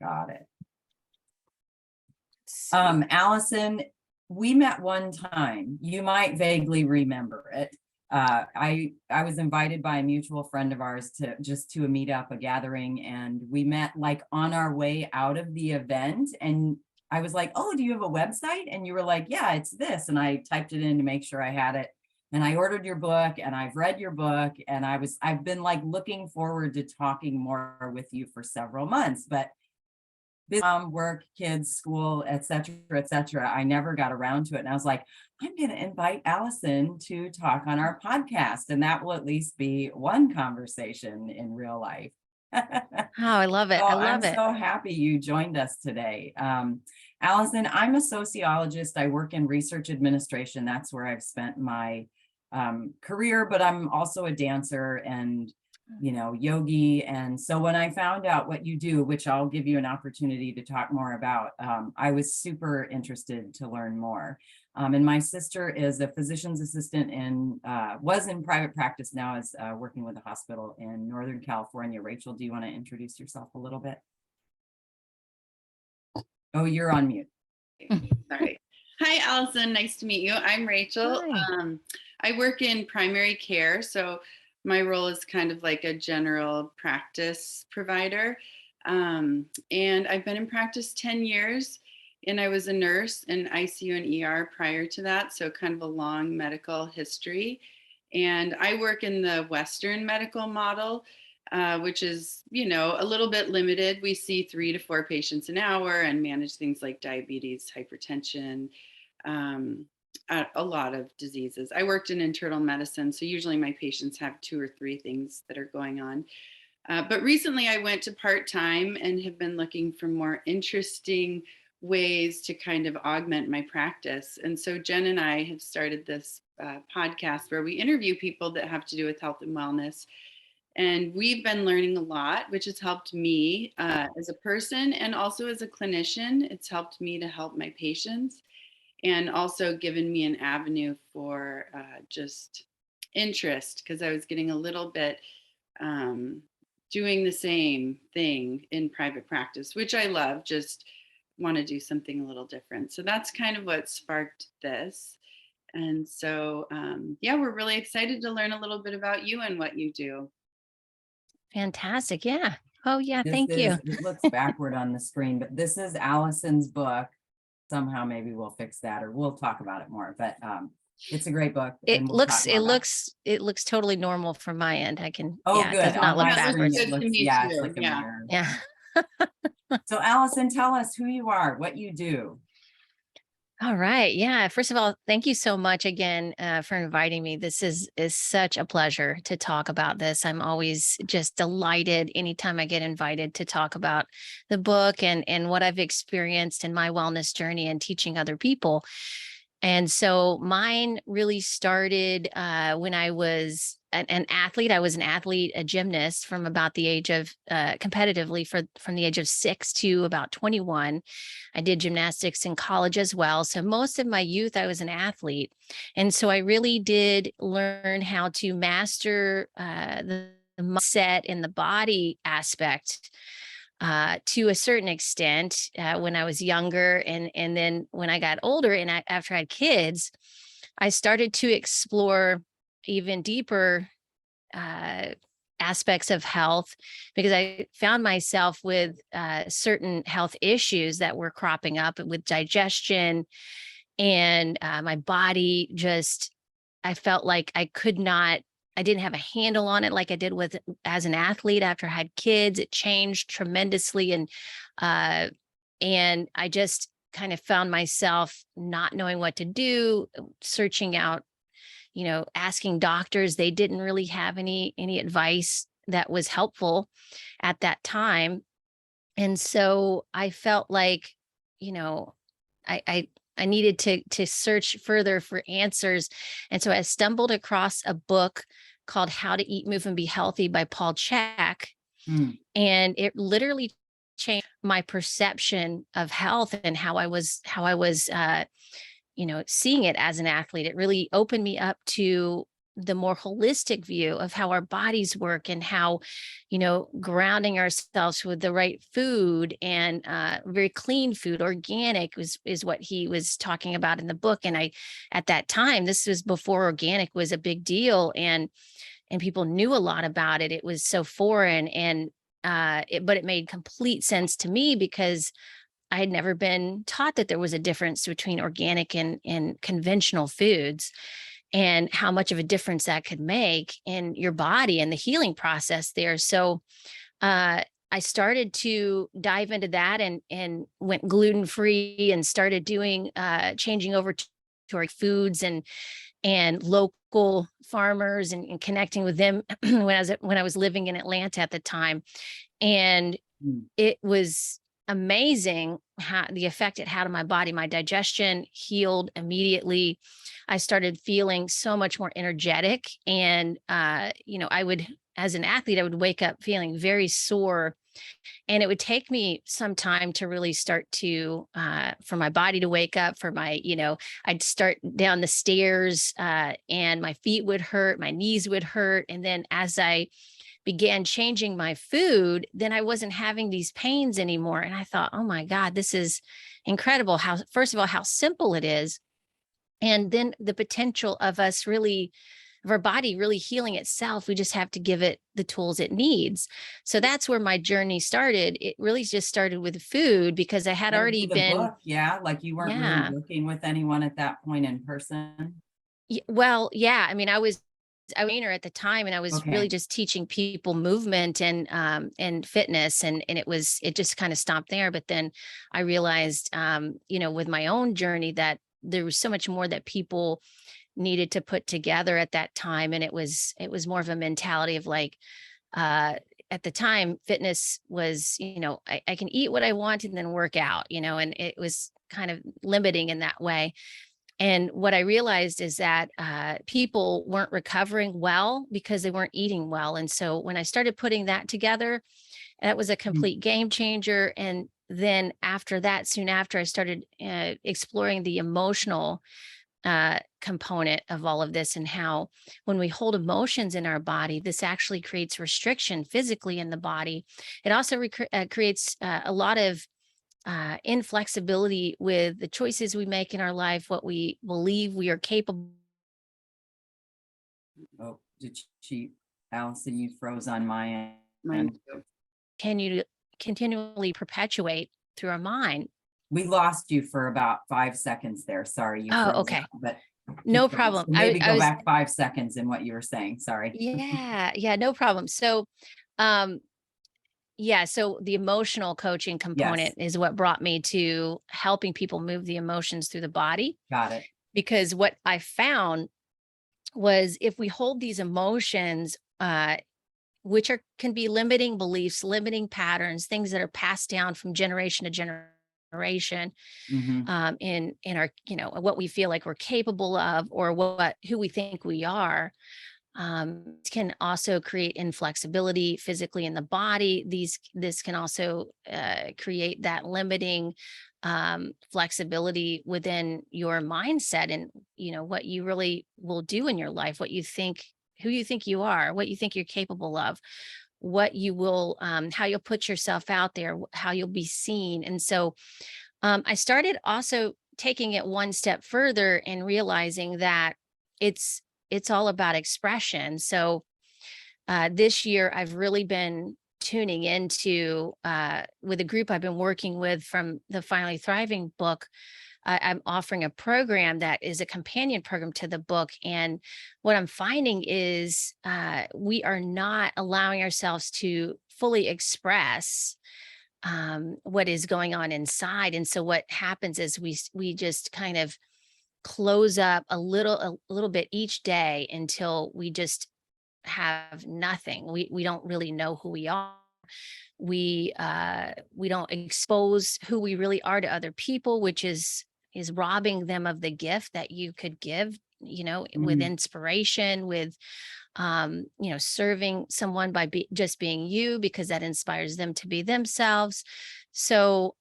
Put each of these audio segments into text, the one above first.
Got it. Allison, we met one time. You might vaguely remember it. I was invited by a mutual friend of ours to a meetup, a gathering, and we met like on our way out of the event. And I was like, "Oh, do you have a website?" And you were like, "Yeah, it's this." And I typed it in to make sure I had it. And I ordered your book, and I've read your book, and I've been like looking forward to talking more with you for several months, but work, kids, school, et cetera, I never got around to it. And I was like, I'm going to invite Allison to talk on our podcast, and that will at least be one conversation in real life. Oh, I love it. So I love I'm it. so happy you joined us today. Allison, I'm a sociologist. I work in research administration. That's where I've spent my career, but I'm also a dancer and yogi. And so when I found out what you do, which I'll give you an opportunity to talk more about, I was super interested to learn more. And my sister is a physician's assistant and was in private practice, now is working with a hospital in Northern California. Rachel, do you want to introduce yourself a little bit? Oh, you're on mute. Sorry. Hi, Allison. Nice to meet you. I'm Rachel. I work in primary care, so my role is kind of like a general practice provider. And I've been in practice 10 years, and I was a nurse in ICU and ER prior to that, so kind of a long medical history. And I work in the Western medical model, which is, a little bit limited. We see 3 to 4 patients an hour and manage things like diabetes, hypertension, a lot of diseases. I worked in internal medicine, so usually my patients have 2 or 3 things that are going on. But recently I went to part-time and have been looking for more interesting ways to kind of augment my practice. And so Jen and I have started this podcast where we interview people that have to do with health and wellness. And we've been learning a lot, which has helped me as a person and also as a clinician. It's helped me to help my patients, and also given me an avenue for just interest, because I was getting a little bit doing the same thing in private practice, which I love, just want to do something a little different. So that's kind of what sparked this. And so, we're really excited to learn a little bit about you and what you do. Fantastic. Yeah. Oh, yeah. Thank you. It looks backward on the screen, but this is Allison's book. Somehow maybe we'll fix that, or we'll talk about it more, but it's a great book. It looks totally normal from my end. I can, good. It does not look backwards. Good to me yeah, too. it's like a mirror. Yeah. So Allison, tell us who you are, what you do. All right. Yeah. First of all, thank you so much again for inviting me. This is such a pleasure to talk about this. I'm always just delighted anytime I get invited to talk about the book and what I've experienced in my wellness journey and teaching other people. And so mine really started when I was an athlete. I was an athlete, a gymnast from about the age of competitively from the age of 6 to about 21. I did gymnastics in college as well. So most of my youth, I was an athlete. And so I really did learn how to master the mindset and the body aspect to a certain extent when I was younger. And then when I got older and after I had kids, I started to explore even deeper aspects of health, because I found myself with certain health issues that were cropping up with digestion, and my body just, I felt like I didn't have a handle on it like I did as an athlete. After I had kids, it changed tremendously. And I just kind of found myself not knowing what to do, searching out, asking doctors. They didn't really have any advice that was helpful at that time. And so I felt like, I needed to search further for answers. And so I stumbled across a book called How to Eat, Move, and Be Healthy by Paul Chek. And it literally changed my perception of health and how I was seeing it as an athlete. It really opened me up to the more holistic view of how our bodies work and how, grounding ourselves with the right food and very clean food, organic is what he was talking about in the book. And at that time, this was before organic was a big deal, and people knew a lot about it. It was so foreign, and but it made complete sense to me because I had never been taught that there was a difference between organic and conventional foods, and how much of a difference that could make in your body and the healing process there. So I started to dive into that and went gluten free and started doing changing over to our foods and local farmers and connecting with them when I was living in Atlanta at the time. And Mm. it was amazing how the effect it had on my body. My digestion healed immediately. I started feeling so much more energetic. And, I would, as an athlete, I would wake up feeling very sore. And it would take me some time to really start to, for my body to wake up, I'd start down the stairs and my feet would hurt, my knees would hurt. And then as I began changing my food, then I wasn't having these pains anymore. And I thought, oh my God, this is incredible. How, first of all, how simple it is. And then the potential of our body really healing itself. We just have to give it the tools it needs. So that's where my journey started. It really just started with food because I had Read already the been, book, yeah, like you weren't really yeah. working with anyone at that point in person. Well, yeah. I mean, I was a trainer at the time, and I was really Okay. just teaching people movement and fitness, and it just kind of stopped there. But then I realized, with my own journey, that there was so much more that people needed to put together at that time, and it was more of a mentality of like, uh, at the time, fitness was, I can eat what I want and then work out, and it was kind of limiting in that way. And what I realized is that people weren't recovering well because they weren't eating well. And so when I started putting that together, that was a Mm. complete game changer. And then after that, soon after, I started exploring the emotional component of all of this, and how when we hold emotions in our body, this actually creates restriction physically in the body. It also creates a lot of inflexibility with the choices we make in our life, what we believe we are capable. Oh, did she, Allison, you froze on my Mine end. too. Continue to continually perpetuate through our mind. We lost you for about 5 seconds there. Sorry, you Oh, froze okay. out, but No keep going. problem. So I, maybe I go was, back 5 seconds in what you were saying. Sorry. yeah, no problem. So, um, yeah, so the emotional coaching Yes, component is what brought me to helping people move the emotions through the body. got it. Because what I found was if we hold these emotions, which can be limiting beliefs, limiting patterns, things that are passed down from generation to generation, Hmm. in our, what we feel like we're capable of, or who we think we are. It can also create inflexibility physically in the body. This can also create that limiting flexibility within your mindset, and what you really will do in your life, what you think, who you think you are, what you think you're capable of, what you will, how you'll put yourself out there, how you'll be seen. And so I started also taking it one step further and realizing that it's it's all about expression. So this year, I've really been tuning into with a group I've been working with from the Finally Thriving book. I'm offering a program that is a companion program to the book. And what I'm finding is we are not allowing ourselves to fully express what is going on inside. And so what happens is we just kind of close up a little bit each day until we just have nothing. We don't really know who we are. We don't expose who we really are to other people, which is robbing them of the gift that you could give, with Hmm. inspiration, with serving someone by just being you, because that inspires them to be themselves. So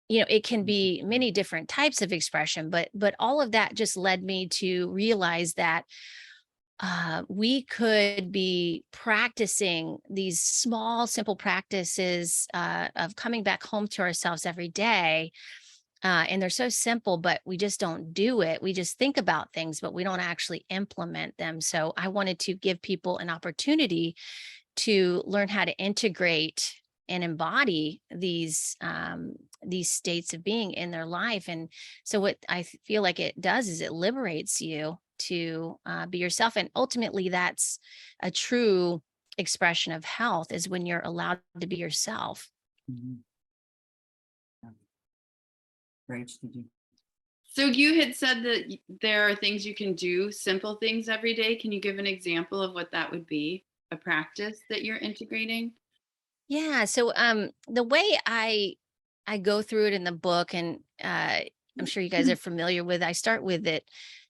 it can be many different types of expression, but all of that just led me to realize that we could be practicing these small, simple practices of coming back home to ourselves every day. And they're so simple, but we just don't do it. We just think about things, but we don't actually implement them. So I wanted to give people an opportunity to learn how to integrate and embody these states of being in their life. And so what feel like it does is it liberates you to be yourself. And ultimately that's a true expression of health, is when you're allowed to be yourself. Mhm. Yeah. Rach, did you? So you had said that there are things you can do, simple things every day. Can you give an example of what that would be? A practice that you're integrating? Yeah. So the way I go through it in the book, and I'm sure you guys are familiar with, I start with it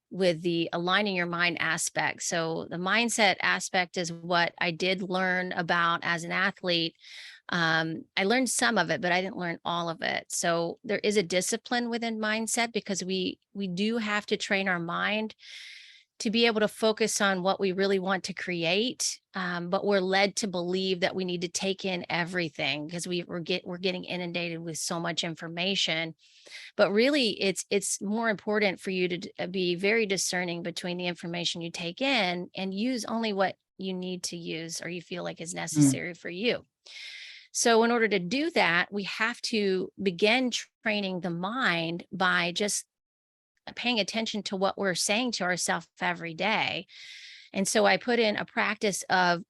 with the aligning your mind aspect. So the mindset aspect is what I did learn about as an athlete. I learned some of it, but I didn't learn all of it. So there is a discipline within mindset, because we do have to train our mind to be able to focus on what we really want to create. But we're led to believe that we need to take in everything, because we're getting inundated with so much information. But really, it's more important for you to be very discerning between the information you take in, and use only what you need to use or you feel like is Mm. necessary for you. So in order to do that, we have to begin training the mind by just paying attention to what we're saying to ourselves every day. And so I put in a practice of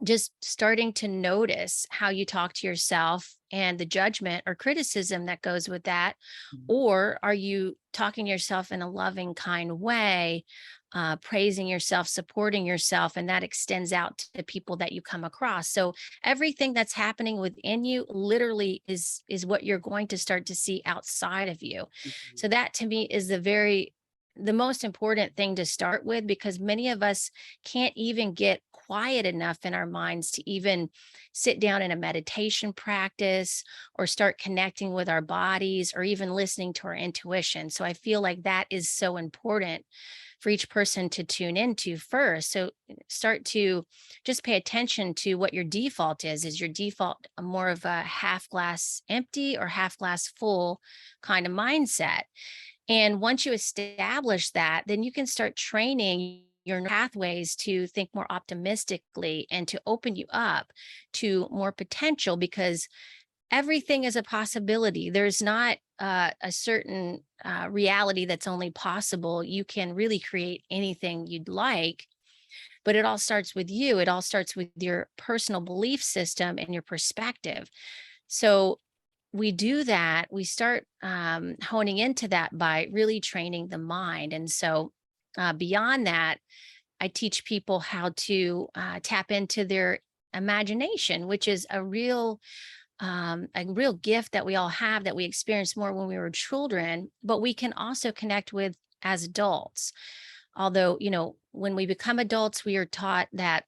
just starting to notice how you talk to yourself and the judgment or criticism that goes with that. Mm. Or are you talking to yourself in a loving, kind way, praising yourself, supporting yourself, and that extends out to the people that you come across. So everything that's happening within you literally is what you're going to start to see outside of you. Mhm. So that to me is the most important thing to start with, because many of us can't even get quiet enough in our minds to even sit down in a meditation practice or start connecting with our bodies or even listening to our intuition. So I feel like that is so important for each person to tune into first. So start to just pay attention to what your default is. Is your default more of a half glass empty or half glass full kind of mindset? And once you establish that, then you can start training your pathways to think more optimistically and to open you up to more potential, because everything is a possibility. There's not a certain reality that's only possible. You can really create anything you'd like, but it all starts with you. It all starts with your personal belief system and your perspective. So we do that, we start honing into that by really training the mind. And so beyond that, I teach people how to tap into their imagination, which is a real gift that we all have, that we experienced more when we were children, but we can also connect with as adults. Although, when we become adults, we are taught that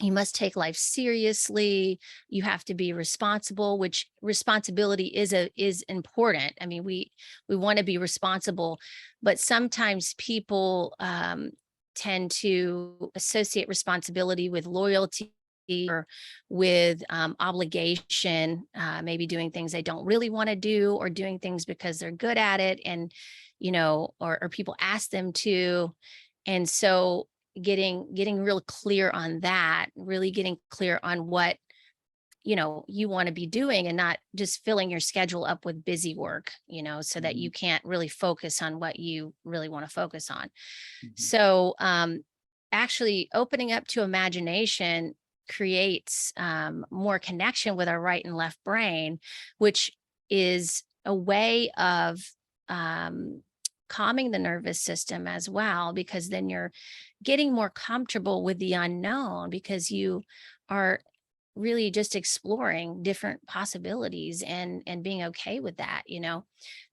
you must take life seriously. You have to be responsible, which responsibility is important. I mean, we want to be responsible, but sometimes people tend to associate responsibility with loyalty or with obligation, maybe doing things they don't really want to do, or doing things because they're good at it, and or people ask them to. And so getting real clear on that, really getting clear on what you want to be doing, and not just filling your schedule up with busy work, so that you Mhm. can't really focus on what you really want to focus on. Mhm. So actually opening up to imagination creates more connection with our right and left brain, which is a way of um, calming the nervous system as well, because then you're getting more comfortable with the unknown, because you are really just exploring different possibilities and being okay with that.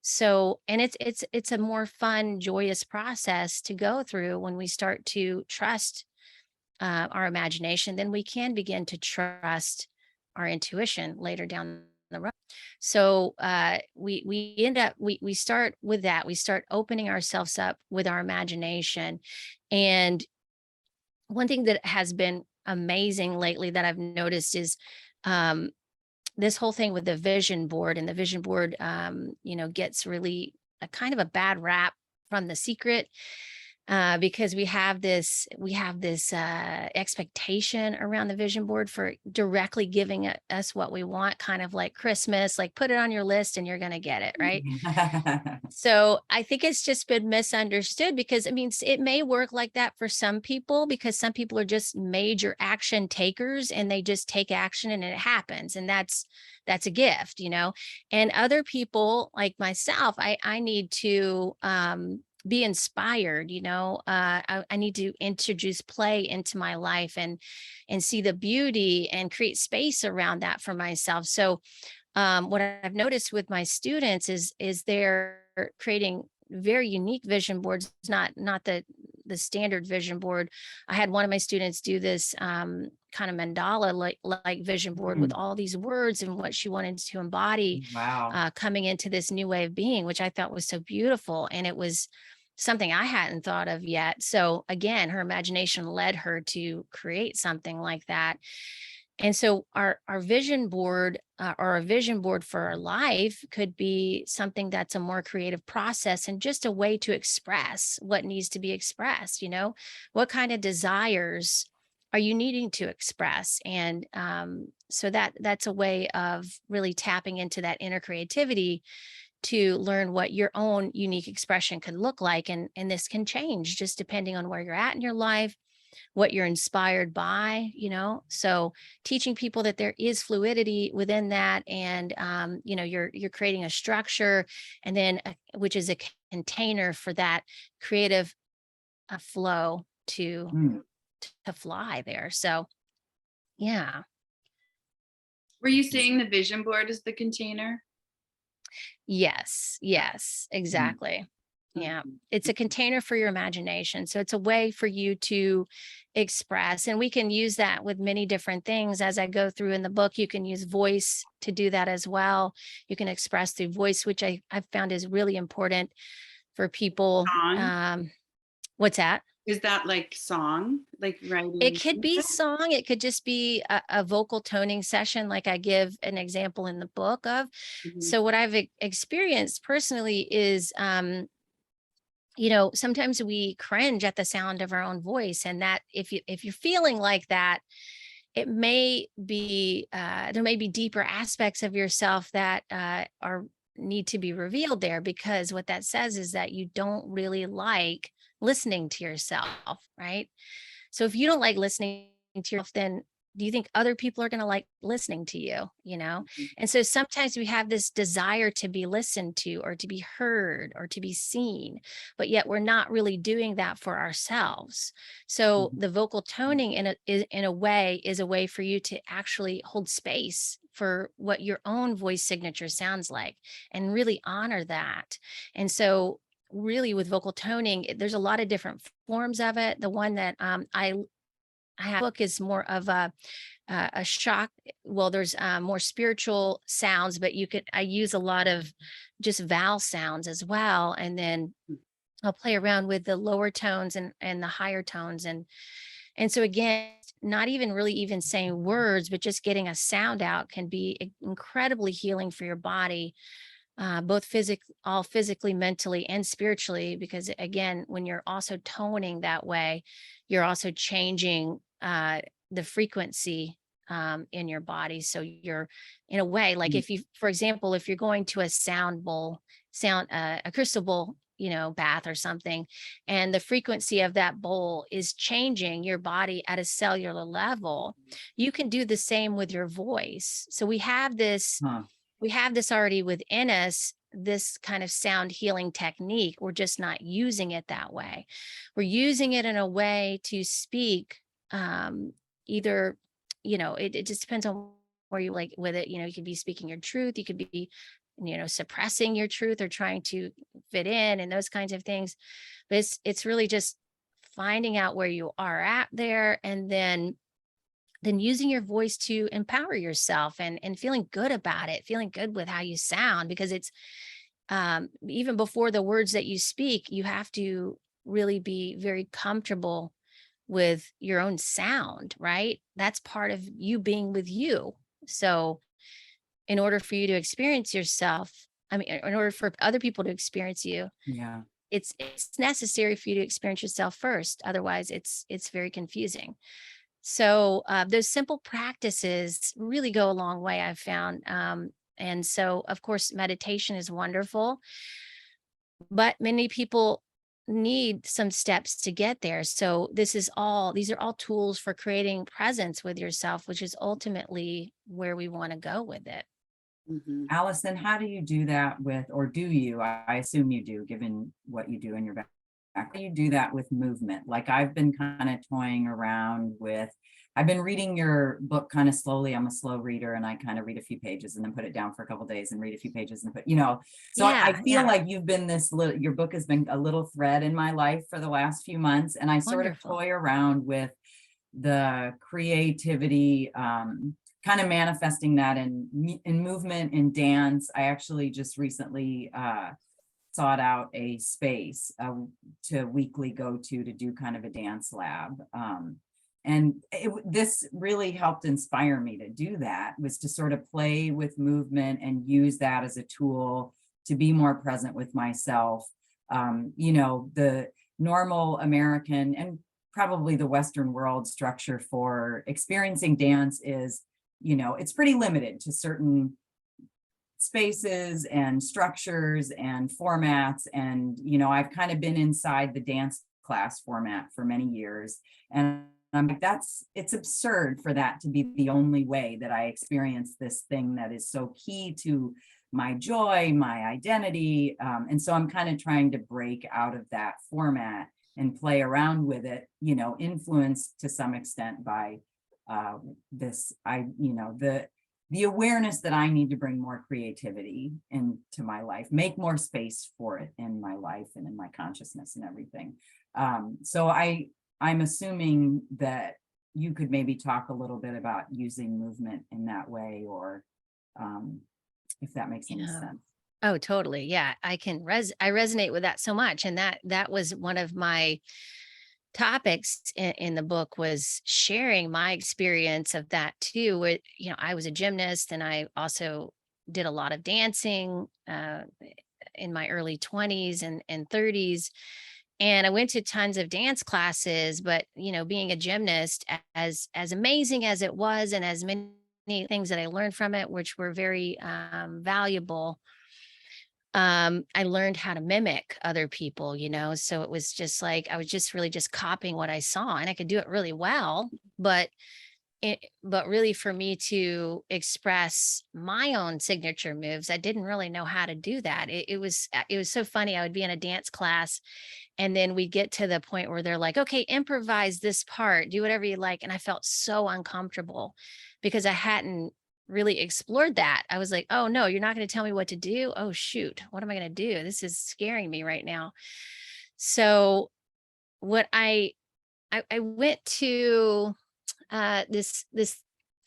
So, and it's a more fun, joyous process to go through. When we start to trust our imagination, then we can begin to trust our intuition later down the road. So we end up we start with that. We start opening ourselves up with our imagination, and one thing that has been amazing lately that I've noticed is um, this whole thing with the vision board, and the vision board, gets really a kind of a bad rap from The Secret, because we have this expectation around the vision board for directly giving us what we want, kind of like Christmas, like put it on your list and you're going to get it, right? So I think it's just been misunderstood, because I mean, it may work like that for some people, because some people are just major action takers and they just take action and it happens. And that's a gift, and other people like myself, I need to, be inspired, I need to introduce play into my life and see the beauty and create space around that for myself. So what I've noticed with my students is they're creating very unique vision boards, not the standard vision board. I had one of my students do this kind of mandala like vision board with Mm, all these words and what she wanted to embody wow. coming into this new way of being, which I thought was so beautiful. And it was something I hadn't thought of yet. So again, her imagination led her to create something like that. And so our vision board, or a vision board for our life, could be something that's a more creative process and just a way to express what needs to be expressed. What kind of desires are you needing to express? And so that's a way of really tapping into that inner creativity to learn what your own unique expression could look like. And this can change just depending on where you're at in your life, what you're inspired by, so teaching people that there is fluidity within that. And you're creating a structure, and then which is a container for that creative flow Mm. to fly there. So yeah. Were you saying the vision board is the container? Yes, Mm. exactly. Yeah. Mhm. It's a container for your imagination. So it's a way for you to express. And we can use that with many different things. As I go through in the book, you can use voice to do that as well. You can express through voice, which I've found is really important for people. Song? What's that? Is that like song? Like It writing could be music? song. It could just be a vocal toning session, like I give an example in the book of. Mhm. So what I've experienced personally is, sometimes we cringe at the sound of our own voice, and that if you're feeling like that, it may be there may be deeper aspects of yourself that are need to be revealed there, because what that says is that you don't really like listening to yourself, right? So if you don't like listening to yourself, then do you think other people are going to like listening to you? Mhm. And so sometimes we have this desire to be listened to, or to be heard, or to be seen, but yet we're not really doing that for ourselves. So Mhm. the vocal toning in a way is a way for you to actually hold space for what your own voice signature sounds like, and really honor that. And so really with vocal toning, there's a lot of different forms of it. The one that I have book is more of a shock. Well, there's more spiritual sounds, but I use a lot of just vowel sounds as well. And then I'll play around with the lower tones and the higher tones. And so again, not even really even saying words, but just getting a sound out can be incredibly healing for your body, both all physically, mentally, and spiritually. Because again, when you're also toning that way, you're also changing the frequency in your body. So you're, in a way, like Mm. if you, for example, if you're going to a sound bowl, a crystal bowl, bath or something, and the frequency of that bowl is changing your body at a cellular level, you can do the same with your voice. So Huh. we have this already within us, this kind of sound healing technique. We're just not using it that way. We're using it in a way to speak, either, it just depends on where you like with it. You could be speaking your truth, you could be, suppressing your truth or trying to fit in and those kinds of things. But it's really just finding out where you are at there, and then using your voice to empower yourself and feeling good about it, feeling good with how you sound, because it's even before the words that you speak, you have to really be very comfortable with your own sound, right? That's part of you being with you. So in order for you to experience yourself, I mean, in order for other people to experience you, Yeah. it's necessary for you to experience yourself first. Otherwise, it's very confusing. So those simple practices really go a long way, I've found. And so, of course, meditation is wonderful, but many people need some steps to get there. So these are all tools for creating presence with yourself, which is ultimately where we want to go with it. Mhm. Allison, how do you do that with, or do you, I assume you do, given what you do in your back, how do you do that with movement? Like I've been kind of toying around with, I've been reading your book kind of slowly. I'm a slow reader and I kind of read a few pages and then put it down for a couple of days and read a few pages and put, so I Yeah, feel yeah. like you've been this little, your book has been a little thread in my life for the last few months. And I sort of Wonderful. toy around with the creativity, kind of manifesting that in movement and dance. I actually just recently sought out a space to weekly go to do kind of a dance lab. And this really helped inspire me to do that, was to sort of play with movement and use that as a tool to be more present with myself. The normal American and probably the Western world structure for experiencing dance is, it's pretty limited to certain spaces and structures and formats. And, I've kind of been inside the dance class format for many years. And I'm like, it's absurd for that to be the only way that I experience this thing that is so key to my joy, my identity. And so I'm kind of trying to break out of that format and play around with it, influenced to some extent by the awareness that I need to bring more creativity into my life, make more space for it in my life and in my consciousness and everything. So I'm assuming that you could maybe talk a little bit about using movement in that way, or if that makes any Yeah. sense. Oh, totally. Yeah. I resonate with that so much. And that was one of my topics in the book, was sharing my experience of that too. Where, I was a gymnast and I also did a lot of dancing in my early 20s and 30s. And I went to tons of dance classes, but being a gymnast, as amazing as it was, and as many things that I learned from it, which were very valuable, I learned how to mimic other people, so it was just like I was just really just copying what I saw, and I could do it really well, but really, for me to express my own signature moves, I didn't really know how to do that. It was so funny. I would be in a dance class, and then we get to the point where they're like, okay, improvise this part, do whatever you like. And I felt so uncomfortable because I hadn't really explored that. I was like, oh no, you're not going to tell me what to do. Oh shoot, what am I going to do? This is scaring me right now. So what I went to this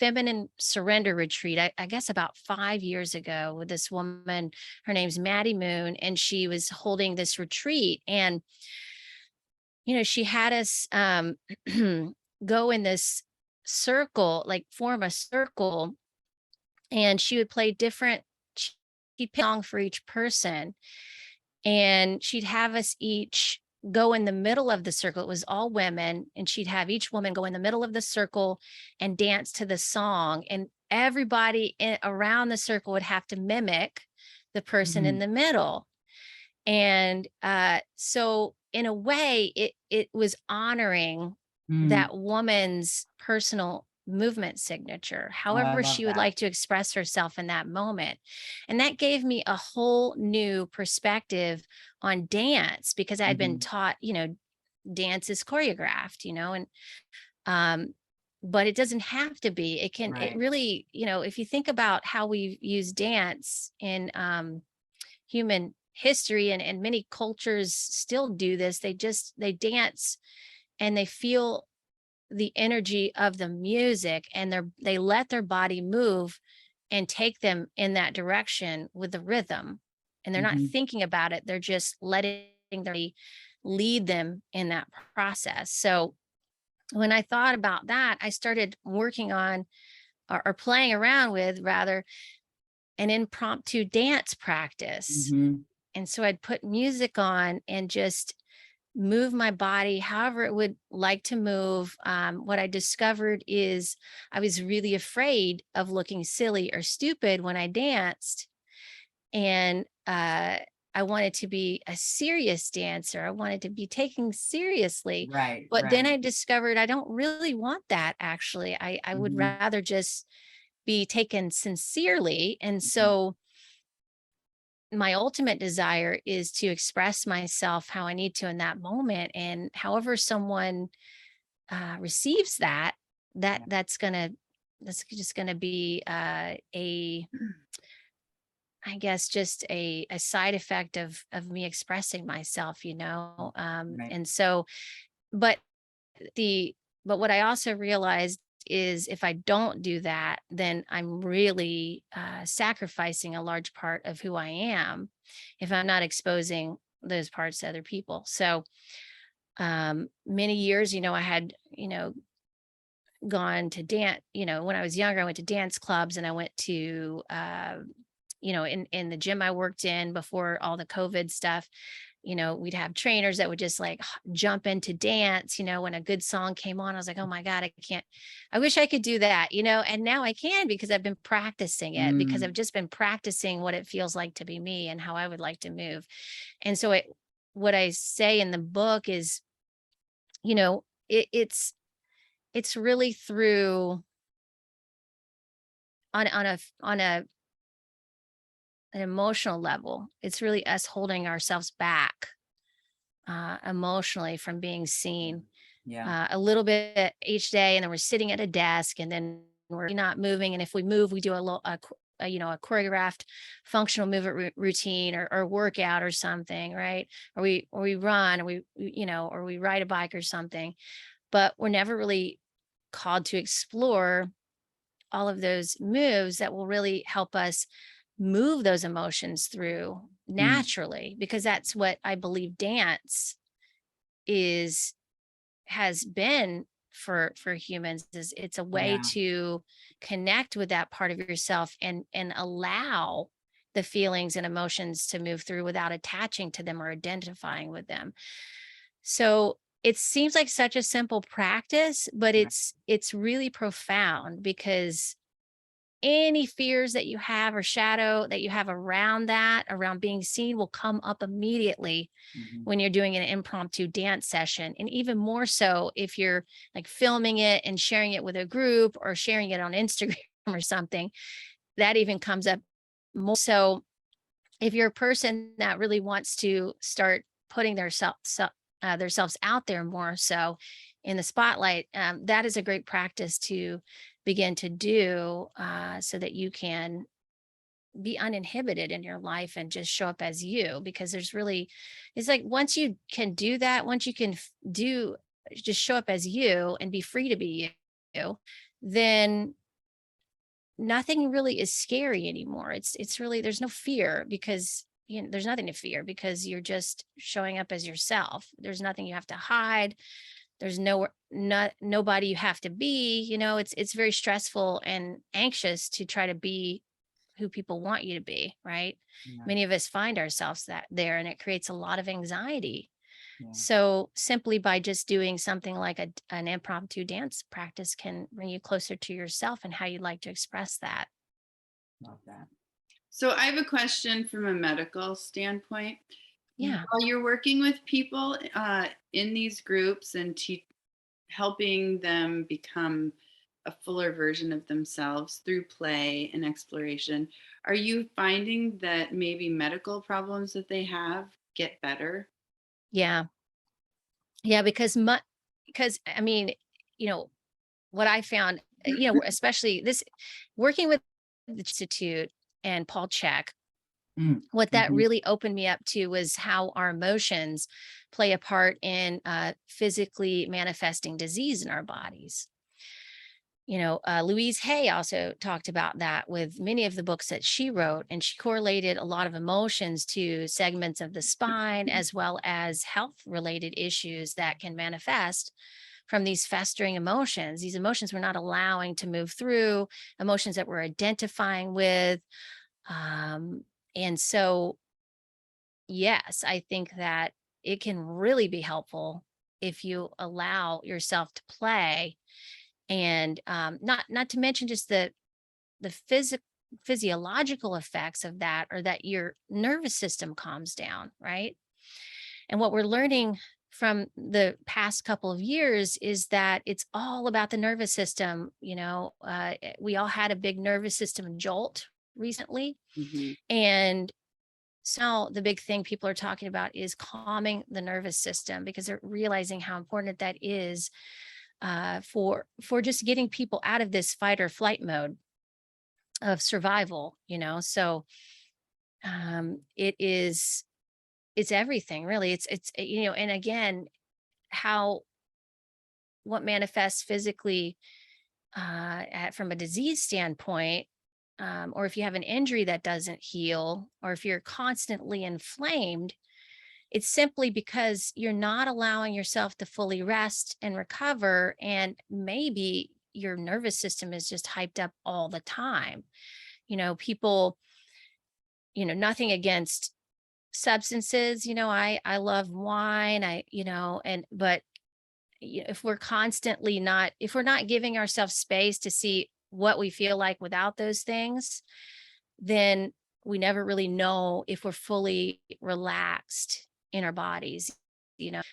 feminine surrender retreat, I guess about 5 years ago, with this woman. Her name's Maddie Moon, and she was holding this retreat. And she had us go in this circle, like form a circle, and she would play different. She'd pick a song for each person, and she'd have us each go in the middle of the circle. It was all women, and she'd have each woman go in the middle of the circle and dance to the song. And everybody around the circle would have to mimic the person in Mhm. the middle. And so in a way, it was honoring Mm. that woman's personal movement signature, Oh, I however love she would that. like to express herself in that moment. And that gave me a whole new perspective on dance, because I had been Mhm. taught, dance is choreographed, and um but it doesn't have to be. It Right. really, if you think about how we use dance in human history, and many cultures still do this, they dance and they feel the energy of the music, and they let their body move and take them in that direction with the rhythm, and they're not Mhm. thinking about it, they're just letting their body lead them in that process. So when I thought about that, I started working on or playing around with rather an impromptu dance practice. Mhm. And so I'd put music on and just move my body however it would like to move. What I discovered is I was really afraid of looking silly or stupid when I danced. And I wanted to be a serious dancer. I wanted to be taken seriously. Right, But then right. I discovered I don't really want that actually. I would Mhm, rather just be taken sincerely. And mhm. so my ultimate desire is to express myself how I need to in that moment. And however someone receives that, Yeah. that's just gonna be a I guess just a side effect of me expressing myself, you know. Right. And so, but the but what I also realized is if I don't do that, then I'm really sacrificing a large part of who I am if I'm not exposing those parts to other people. So many years, I had, gone to dance, when I was younger, I went to dance clubs and I went to in the gym I worked in before all the COVID stuff, we'd have trainers that would just like jump into dance, when a good song came on. I was like, oh my God, I wish I could do that, and now I can because I've been practicing it, because I've Mm, just been practicing what it feels like to be me and how I would like to move. And so what I say in the book is, it's really through on an emotional level. It's really us holding ourselves back emotionally from being yeah. seen Yeah. a little bit each day, and then we're sitting at a desk, and then we're not moving. And if we move, we do a choreographed functional movement routine or workout or something, right? Or we run, or or we ride a bike or something. But we're never really called to explore all of those moves that will really help us move those emotions through Mm, naturally, because that's what I believe dance is has been for humans. Is it's a way yeah. to connect with that part of yourself and allow the feelings and emotions to move through without attaching to them or identifying with them. So it seems like such a simple practice, but Right. it's really profound, because any fears that you have or shadow that you have around that, around being seen, will come up immediately Mhm. when you're doing an impromptu dance session. And even more so if you're like filming it and sharing it with a group or sharing it on Instagram or something, that even comes up more. So if you're a person that really wants to start putting themselves out there more so in the spotlight, that is a great practice to begin to do so that you can be uninhibited in your life and just show up as you. Because it's like once you can do that, once you can do just show up as you and be free to be you, then nothing really is scary anymore. It's really, there's no fear, because there's nothing to fear because you're just showing up as yourself. There's nothing you have to hide. There's nobody you have to be. It's very stressful and anxious to try to be who people want you to be, right? Yeah. Many of us find ourselves that there, and it creates a lot of anxiety. Yeah. So simply by just doing something like an impromptu dance practice can bring you closer to yourself and how you'd like to express that. Love that. So I have a question from a medical standpoint. Yeah. While you're working with people in these groups and helping them become a fuller version of themselves through play and exploration, are you finding that maybe medical problems that they have get better? Yeah. Yeah. Because I mean, you know, what I found, especially this working with the Institute and Paul Chek, Mm, what that mhm. really opened me up to was how our emotions play a part in physically manifesting disease in our bodies. Louise Hay also talked about that with many of the books that she wrote, and she correlated a lot of emotions to segments of the spine as well as health related issues that can manifest from these festering emotions, these emotions we're not allowing to move through, emotions that we're identifying with. Um, and so, yes, I think that it can really be helpful if you allow yourself to play, and not to mention just the physiological effects of that, or that your nervous system calms down, right? And what we're learning from the past couple of years is that it's all about the nervous system. We all had a big nervous system jolt recently. Mhm. And so the big thing people are talking about is calming the nervous system, because they're realizing how important that is, for just getting people out of this fight or flight mode of survival. So it is, it's everything really. It's and again, how, what manifests physically, from a disease standpoint, or if you have an injury that doesn't heal, or if you're constantly inflamed, it's simply because you're not allowing yourself to fully rest and recover. And maybe your nervous system is just hyped up all the time. People, nothing against substances. I love wine. But if we're constantly not, if we're not giving ourselves space to see what we feel like without those things, then we never really know if we're fully relaxed in our bodies.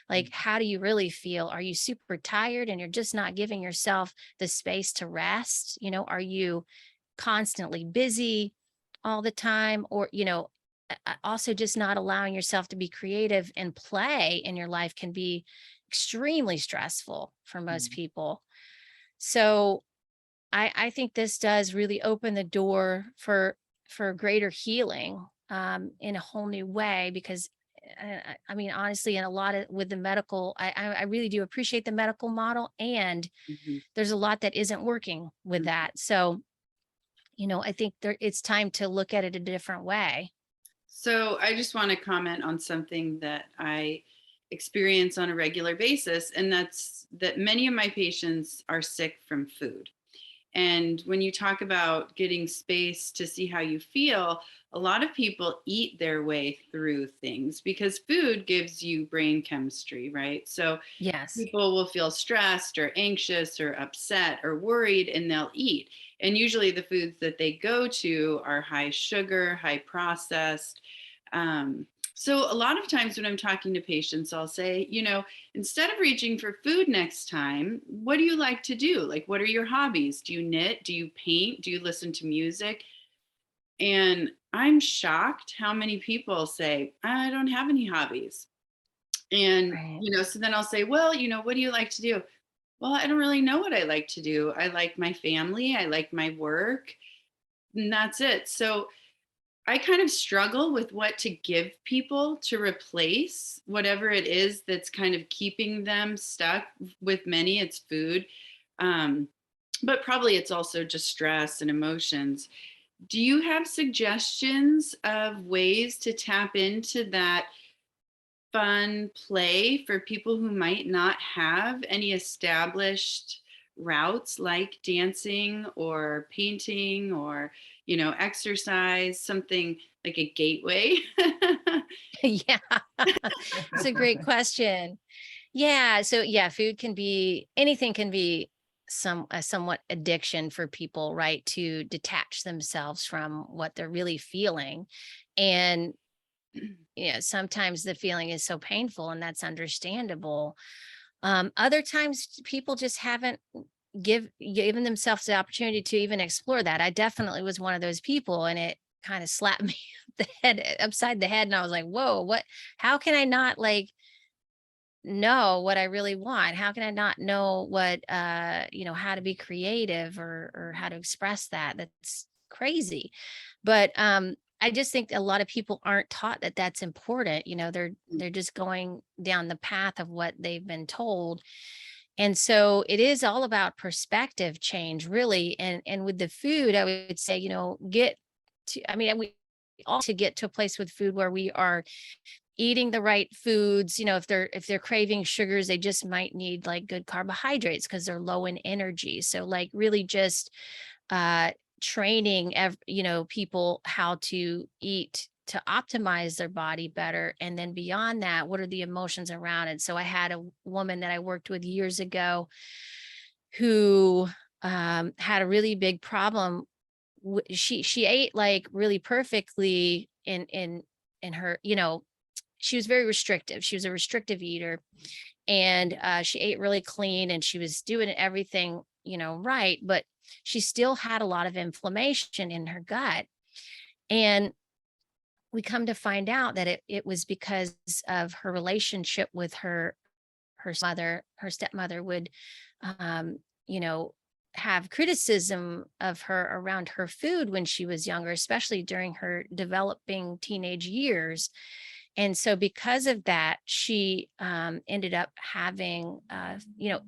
Like, how do you really feel? Are you super tired and you're just not giving yourself the space to rest? Are you constantly busy all the time? Or, also just not allowing yourself to be creative, and play in your life can be extremely stressful for most Mm. people. So I think this does really open the door for greater healing, in a whole new way, because I mean, honestly, in a lot of, with the medical, I really do appreciate the medical model, and Mhm. there's a lot that isn't working with Mhm. that. So, I think it's time to look at it a different way. So I just want to comment on something that I experience on a regular basis, and that's that many of my patients are sick from food. And when you talk about getting space to see how you feel, a lot of people eat their way through things because food gives you brain chemistry, right? So Yes. people will feel stressed or anxious or upset or worried, and they'll eat. And usually the foods that they go to are high sugar, high processed. Um, so a lot of times when I'm talking to patients, I'll say, instead of reaching for food next time, what do you like to do? Like, what are your hobbies? Do you knit? Do you paint? Do you listen to music? And I'm shocked how many people say, I don't have any hobbies. And, Right. so then I'll say, well, what do you like to do? Well, I don't really know what I like to do. I like my family, I like my work, and that's it. So I kind of struggle with what to give people to replace whatever it is that's kind of keeping them stuck. With many, it's food. Um, but probably it's also just stress and emotions. Do you have suggestions of ways to tap into that fun play for people who might not have any established routes like dancing or painting or exercise, something like a gateway? Yeah. It's a great question. Yeah. So yeah, food can be, anything can be a somewhat addiction for people, right? To detach themselves from what they're really feeling. And sometimes the feeling is so painful, and that's understandable. Other times people just haven't given themselves the opportunity to even explore that. I definitely was one of those people, and it kind of slapped me upside the head, and I was like, whoa, what, how can I not like know what I really want? How can I not know what, how to be creative, or how to express that? That's crazy. But I just think a lot of people aren't taught that that's important. They're just going down the path of what they've been told. And so it is all about perspective change, really. And with the food, I would say, get to, I mean, we all to get to a place with food where we are eating the right foods. If they're craving sugars, they just might need like good carbohydrates because they're low in energy. So like really just training people how to eat to optimize their body better. And then beyond that, what are the emotions around it? So I had a woman that I worked with years ago who had a really big problem. She ate like really perfectly in her, she was very restrictive. She was a restrictive eater, and she ate really clean, and she was doing everything, right. But she still had a lot of inflammation in her gut. And we come to find out that it was because of her relationship with her mother. Her stepmother would, um, you know, have criticism of her around her food when she was younger, especially during her developing teenage years. And so because of that, she ended up having,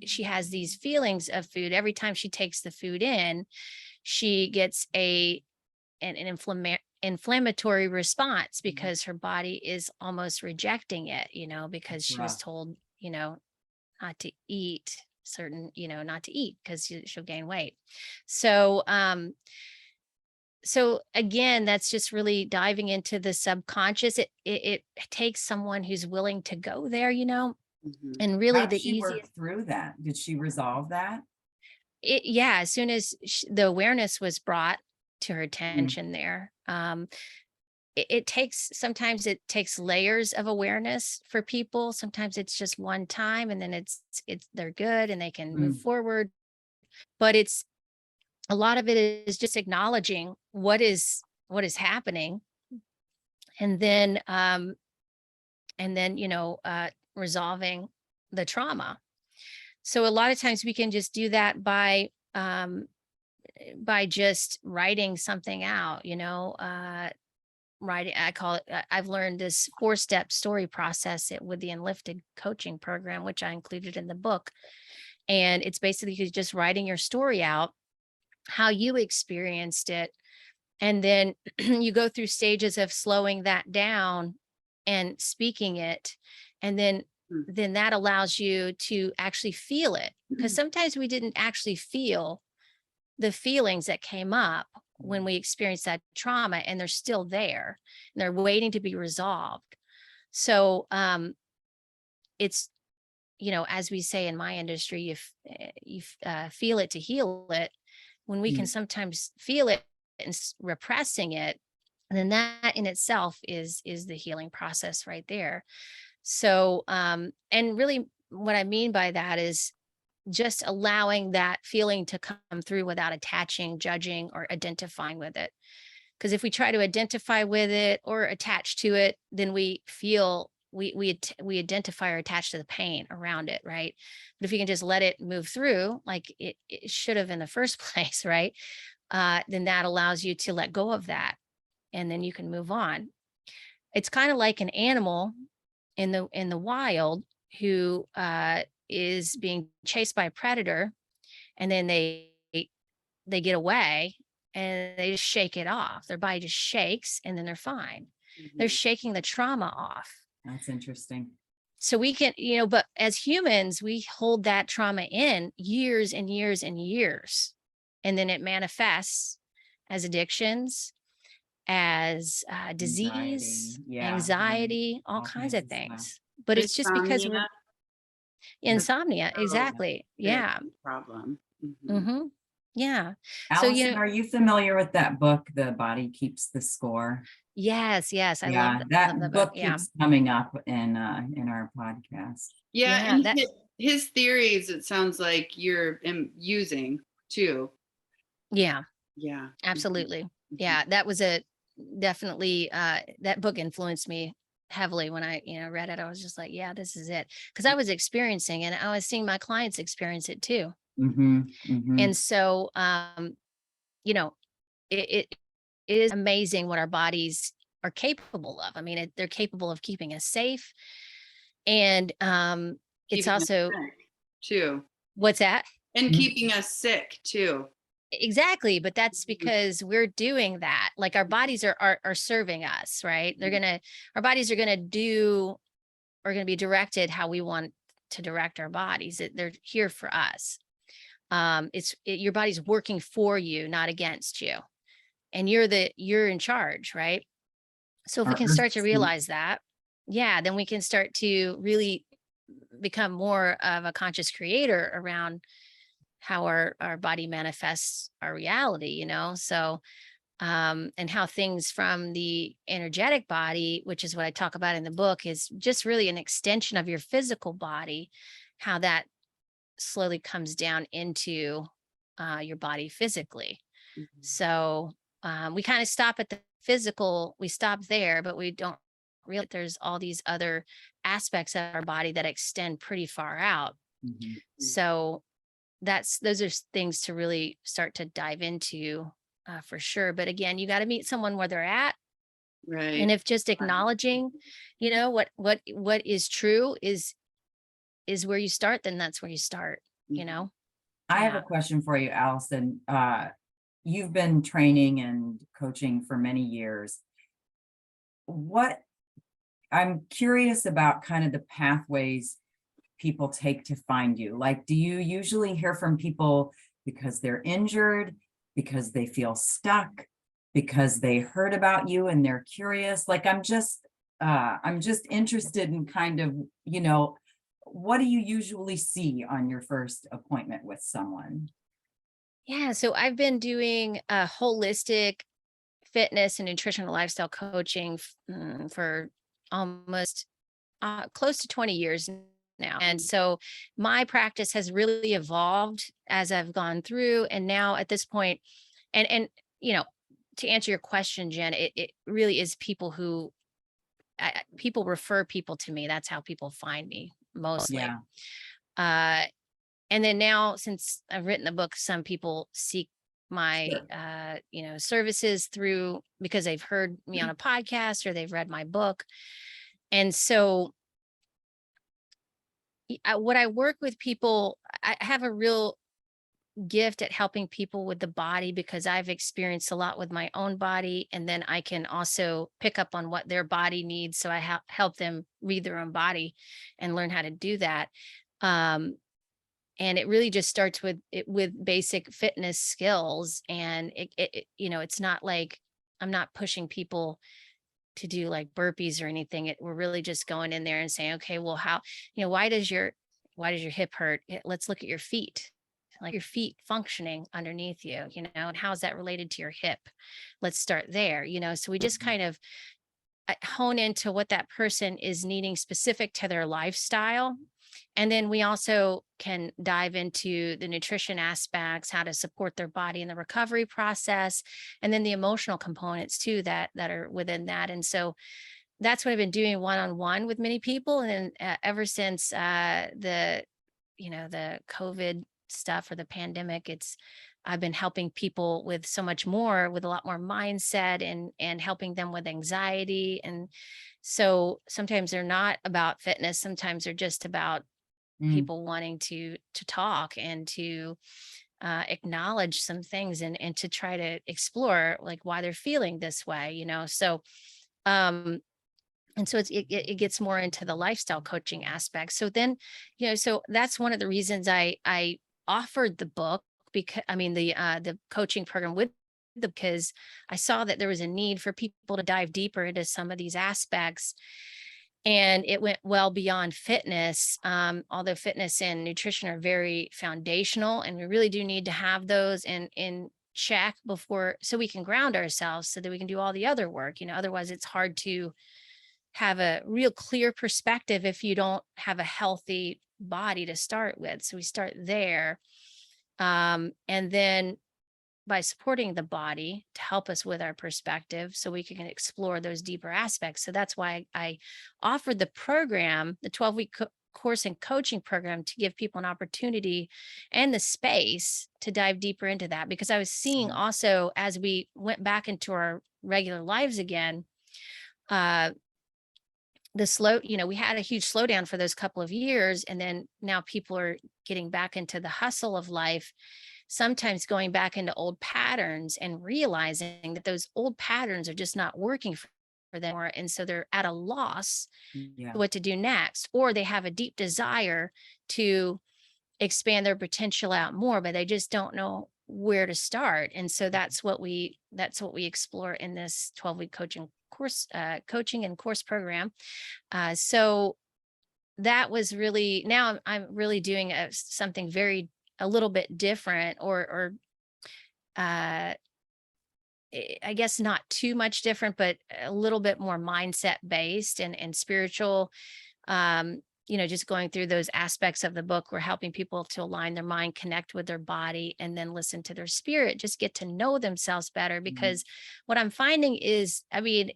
she has these feelings of food. Every time she takes the food in, she gets an inflammatory response because her body is almost rejecting it, because she was Rough. told, not to eat not to eat because she'll gain weight. So, so again, that's just really diving into the subconscious. It takes someone who's willing to go there, Mhm. and really How'd the she work easiest. through that? Did she resolve that? Yeah, as soon as the awareness was brought to her Mm. attention there, sometimes it takes layers of awareness for people. Sometimes it's just one time and then they're good and they can move Mm. forward. But it's a lot of it is just acknowledging what is happening, and then resolving the trauma. So a lot of times we can just do that by just writing something out, writing. I call it, I've learned this 4-step story process with the Enlifted coaching program, which I included in the book. And it's basically just writing your story out, how you experienced it. And then you go through stages of slowing that down and speaking it. And Mm. then that allows you to actually feel it. Because sometimes we didn't actually feel the feelings that came up when we experienced that trauma, and they're still there and they're waiting to be resolved. So it's, as we say in my industry, you feel it to heal it. When we can Mm. sometimes feel it and repressing it, then that in itself is the healing process right there. So and really what I mean by that is just allowing that feeling to come through without attaching, judging, or identifying with it. Because if we try to identify with it or attach to it, then we feel we identify or attach to the pain around it, right? But if you can just let it move through like it should have in the first place, right? Then that allows you to let go of that, and then you can move on. It's kind of like an animal in the wild who is being chased by a predator, and then they get away and they just shake it off. Their body just shakes and then they're fine. They're Mhm. shaking the trauma off. That's interesting. So we can, but as humans, we hold that trauma in years and years and years. And then it manifests as addictions, as disease, Anxiety. Yeah. Right. anxiety, all All kinds kinds of of stuff. things. But it's just because we're Insomnia. That's insomnia. so Exactly. big Yeah. problem. Mhm. Hmm. Yeah. So, Allison, are you familiar with that book, The Body Keeps the Score? yes, yes. I love Yeah, that. Love the that book. book Yeah. keeps coming up in our podcast. Yeah, Yeah. and his theories, it sounds like you're using too. Yeah. Yeah. Mhm. Absolutely. Mhm. Yeah. That was definitely, that book influenced me heavily when I, read it. I was just like, yeah, this is it. Cause I was experiencing it and I was seeing my clients experience it too. Mm-hmm. Mm-hmm. And so, you know, it is amazing what our bodies are capable of. I mean, they're capable of keeping us safe. And it's Keeping us also, sick too. what's that? And Mm. keeping us sick too. exactly, but that's Mhm. because we're doing that. Like our bodies are serving us, right? Our bodies are gonna be directed how we want to direct our bodies. They're here for us. Your body's working for you, not against you. And you're in charge, right? So if we Our can earth start to suit. realize that, yeah, then we can start to really become more of a conscious creator around how our body manifests our reality, So and how things from the energetic body, which is what I talk about in the book, is just really an extension of your physical body, how that slowly comes down into your body physically. Mhm. So we kind of stop at the physical, we stop there, but we don't realize there's all these other aspects of our body that extend pretty far out. Mhm. So those are things to really start to dive into for sure. But again, you got to meet someone where they're at. And Right. if just acknowledging, what is true is where you start, then that's where you start, you Mhm. know? I have a Yeah. question for you, Allison. You've been training and coaching for many years. What I'm curious about kind of the pathways people take to find you. Like, do you usually hear from people because they're injured, because they feel stuck, because they heard about you and they're curious? Like, I'm just interested in kind of, what do you usually see on your first appointment with someone? Yeah. So I've been doing a holistic fitness and nutritional lifestyle coaching for almost close to 20 years now. And so my practice has really evolved as I've gone through. And now at this point, and you know, to answer your question, Jen, it really is people who people refer people to me. That's how people find me mostly. Yeah. Uh, and then now, since I've written the book, some people seek my Sure. services through because they've heard me on a podcast or they've read my book. And so what I work with people, I have a real gift at helping people with the body because I've experienced a lot with my own body. And then I can also pick up on what their body needs. So I help them read their own body and learn how to do that. Um, and it really just starts with basic fitness skills. And it's not like I'm not pushing people to do like burpees or anything. We're really just going in there and saying, okay, well, how, why does your hip hurt? Let's look at your feet, like your feet functioning underneath you, and how is that related to your hip? Let's start there, So we just kind of hone into what that person is needing specific to their lifestyle. And then we also can dive into the nutrition aspects, how to support their body in the recovery process, and then the emotional components too that are within that. And so that's what I've been doing one-on-one with many people. And then ever since the COVID stuff or the pandemic, I've been helping people with so much more, with a lot more mindset and helping them with anxiety. And so sometimes they're not about fitness. Sometimes they're just about Mm. people wanting to talk and to acknowledge some things and to try to explore like why they're feeling this way, So um and so it gets more into the lifestyle coaching aspect. So then, so that's one of the reasons I offered the book, because I mean the coaching program because I saw that there was a need for people to dive deeper into some of these aspects. And it went well beyond fitness, although fitness and nutrition are very foundational, and we really do need to have those in check before, so we can ground ourselves so that we can do all the other work. Otherwise it's hard to have a real clear perspective if you don't have a healthy body to start with. So we start there. And then by supporting the body to help us with our perspective so we can explore those deeper aspects. So that's why I offered the program, the 12-week course and coaching program, to give people an opportunity and the space to dive deeper into that, because I was seeing Yeah. also as we went back into our regular lives again, uh we had a huge slowdown for those couple of years, and then now people are getting back into the hustle of life. sometimes going back into old patterns and realizing that those old patterns are just not working for them anymore. And so they're at a loss Yeah. what to do next, or they have a deep desire to expand their potential out more, but they just don't know where to start. And so that's what we explore in this 12-week coaching and course program. So that was really, now I'm really doing something a little bit different, or uh I guess not too much different, but a little bit more mindset based and spiritual. Just going through those aspects of the book, we're helping people to align their mind, connect with their body, and then listen to their spirit, just get to know themselves better. Mhm. Because what I'm finding is, I mean,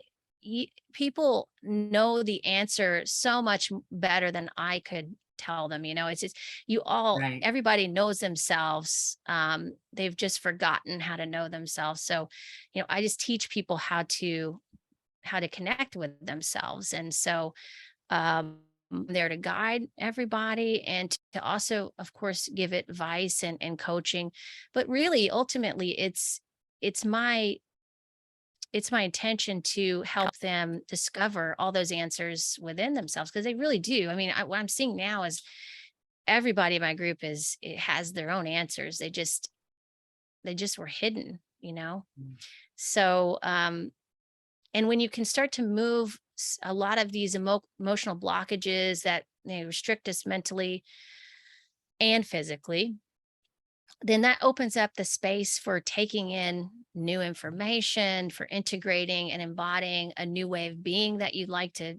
people know the answer so much better than I could tell them. It's just, Right. everybody knows themselves. They've just forgotten how to know themselves. So, I just teach people how to connect with themselves. And so, I'm there to guide everybody and to also, of course, give advice and coaching. But really, ultimately, it's my intention to help them discover all those answers within themselves, because they really do. I mean, what I'm seeing now is everybody in my group it has their own answers. They just were hidden. Mm. So, and when you can start to move a lot of these emotional blockages that restrict us mentally and physically, then that opens up the space for taking in new information, for integrating and embodying a new way of being that you'd like to,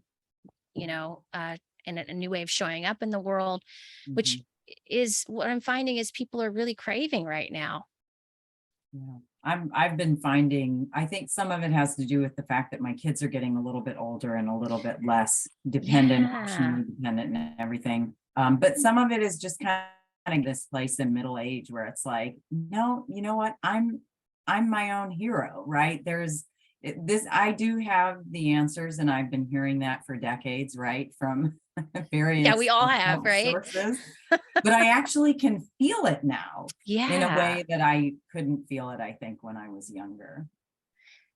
and a new way of showing up in the world, which Mhm. is what I'm finding is people are really craving right now. Yeah. I've been finding, I think some of it has to do with the fact that my kids are getting a little bit older and a little bit less dependent, Yeah. emotionally dependent and everything. But some of it is just kind of this place in middle age where it's like, no, you know what? I'm my own hero, right? I do have the answers, and I've been hearing that for decades, right? From Yeah, we various all have, right? sources, but I actually can feel it now in a Yeah. way that I couldn't feel it, I think, when I was younger.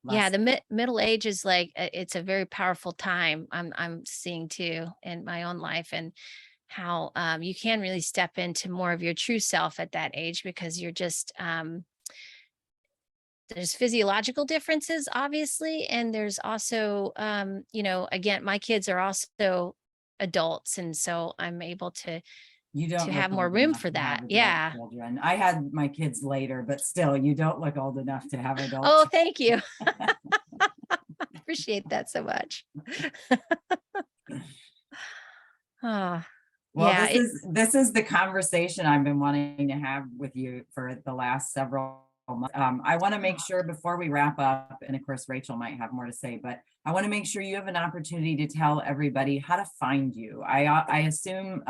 Yeah, Less. the middle age is like, it's a very powerful time. I'm seeing too in my own life, and how you can really step into more of your true self at that age, because you're just there's physiological differences, obviously, and there's also again, my kids are also adults, and so I'm able to You don't have look more old room enough for to have that. adult Yeah. children. I had my kids later, but still, you don't look old enough to have adult Oh, children. thank you. Appreciate that so much. Oh, Well, yeah. this is the conversation I've been wanting to have with you for the last several months. I want to make sure before we wrap up, and of course, Rachel might have more to say, but I want to make sure you have an opportunity to tell everybody how to find you. I assume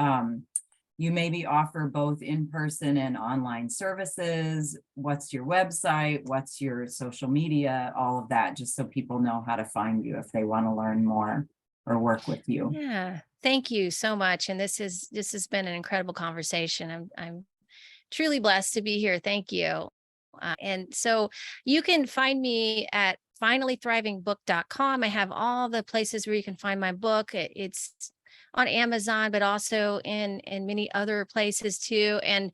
you maybe offer both in-person and online services. What's your website? What's your social media? All of that, just so people know how to find you if they want to learn more or work with you. Yeah. Thank you so much. And this has been an incredible conversation. I'm truly blessed to be here. Thank you. And so you can find me at finallythrivingbook.com. I have all the places where you can find my book. It's on Amazon, but also in many other places too. And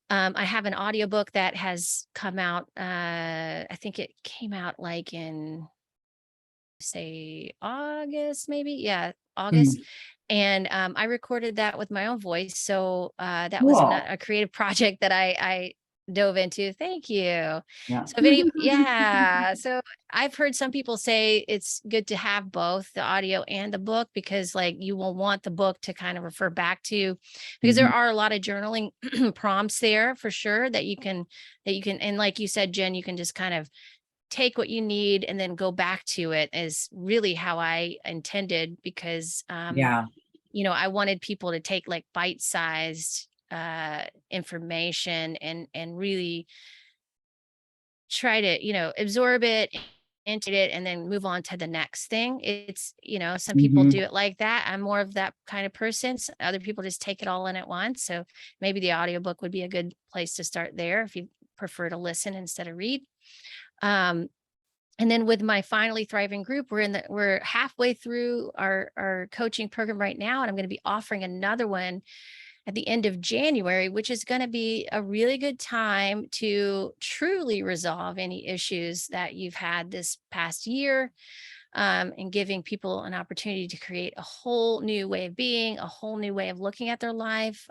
I have an audiobook that has come out. I think it came out like in, say, August, maybe. Yeah, August. Mm. And I recorded that with my own voice. So that was Cool. a creative project that I dove into. Thank you. Yeah. So if any, yeah. So I've heard some people say it's good to have both the audio and the book, because like you will want the book to kind of refer back to, because there Mhm. are a lot of journaling prompts there for sure and like you said, Jen, you can just kind of take what you need and then go back to it, is really how I intended, because Yeah. I wanted people to take like bite-sized information and really try to, absorb it into it and then move on to the next thing. It's, some people Mhm. do it like that. I'm more of that kind of person. Other people just take it all in at once. So maybe the audiobook would be a good place to start there if you prefer to listen instead of read. Um, and then with my Finally Thriving group, we're halfway through our coaching program right now, and I'm going to be offering another one at the end of January, which is going to be a really good time to truly resolve any issues that you've had this past year, and giving people an opportunity to create a whole new way of being, a whole new way of looking at their life,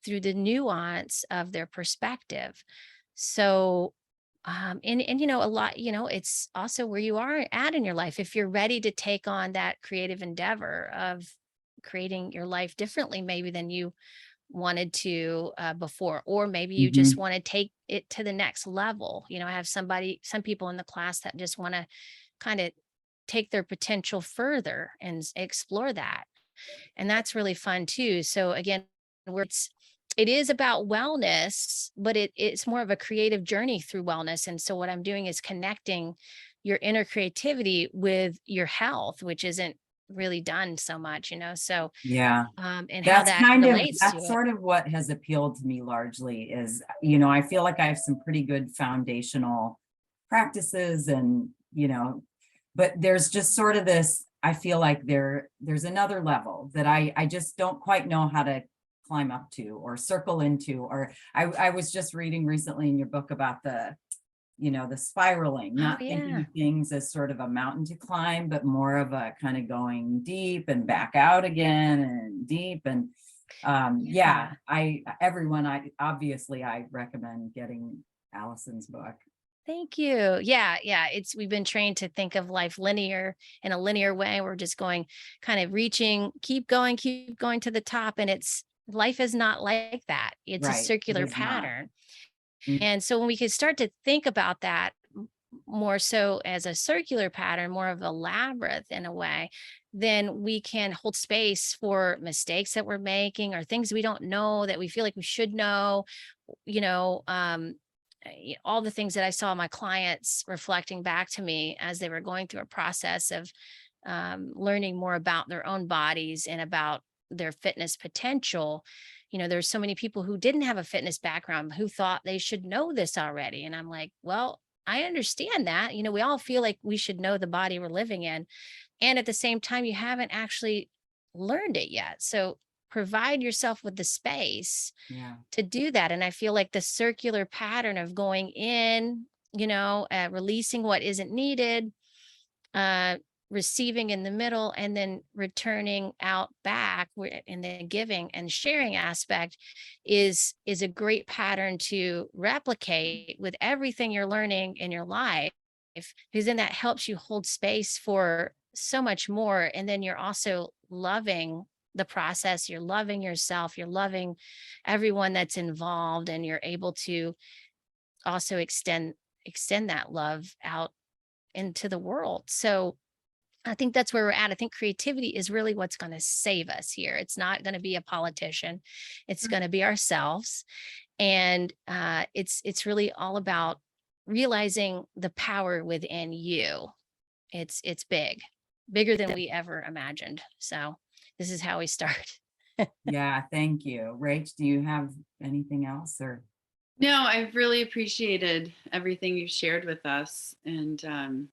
through the nuance of their perspective. So, and a lot, it's also where you are at in your life. If you're ready to take on that creative endeavor of creating your life differently, maybe than you wanted to before, or maybe you just Mhm. want to take it to the next level. I have some people in the class that just want to kind of take their potential further and explore that. And that's really fun too. So again, it is about wellness, but it's more of a creative journey through wellness. And so what I'm doing is connecting your inner creativity with your health, which isn't really done so much, so Yeah. and how that relates to That's it. sort of what has appealed to me largely is, I feel like I have some pretty good foundational practices and, but there's just sort of this, I feel like there's another level that I just don't quite know how to climb up to or circle into, or I was just reading recently in your book about the spiraling, Oh not thinking yeah. of things as sort of a mountain to climb, but more of a kind of going deep and back out again and deep. And yeah, Yeah. I recommend getting Allison's book. Thank you. Yeah, yeah. We've been trained to think of life linear in a linear way. We're just going, kind of reaching, keep going to the top. And life is not like that. It's a Right. It circular is not. pattern. Mm. And so when we could start to think about that more so as a circular pattern, more of a labyrinth in a way, then we can hold space for mistakes that we're making or things we don't know that we feel like we should know, you know, um, all the things that I saw my clients reflecting back to me as they were going through a process of learning more about their own bodies and about their fitness potential. There's so many people who didn't have a fitness background who thought they should know this already. And I'm like, well, I understand that. We all feel like we should know the body we're living in. And at the same time, you haven't actually learned it yet. So provide yourself with the space Yeah. to do that. And I feel like the circular pattern of going in, releasing what isn't needed, uh, receiving in the middle, and then returning out back in the giving and sharing aspect is a great pattern to replicate with everything you're learning in your life, because then that helps you hold space for so much more. And then you're also loving the process, you're loving yourself, you're loving everyone that's involved, and you're able to also extend that love out into the world. So I think that's where we're at. I think creativity is really what's going to save us here. It's not going to be a politician. It's going to be ourselves. And it's really all about realizing the power within you. It's bigger than we ever imagined. So this is how we start. Yeah. Thank you. Rach, do you have anything else or? No, I've really appreciated everything you've shared with us, and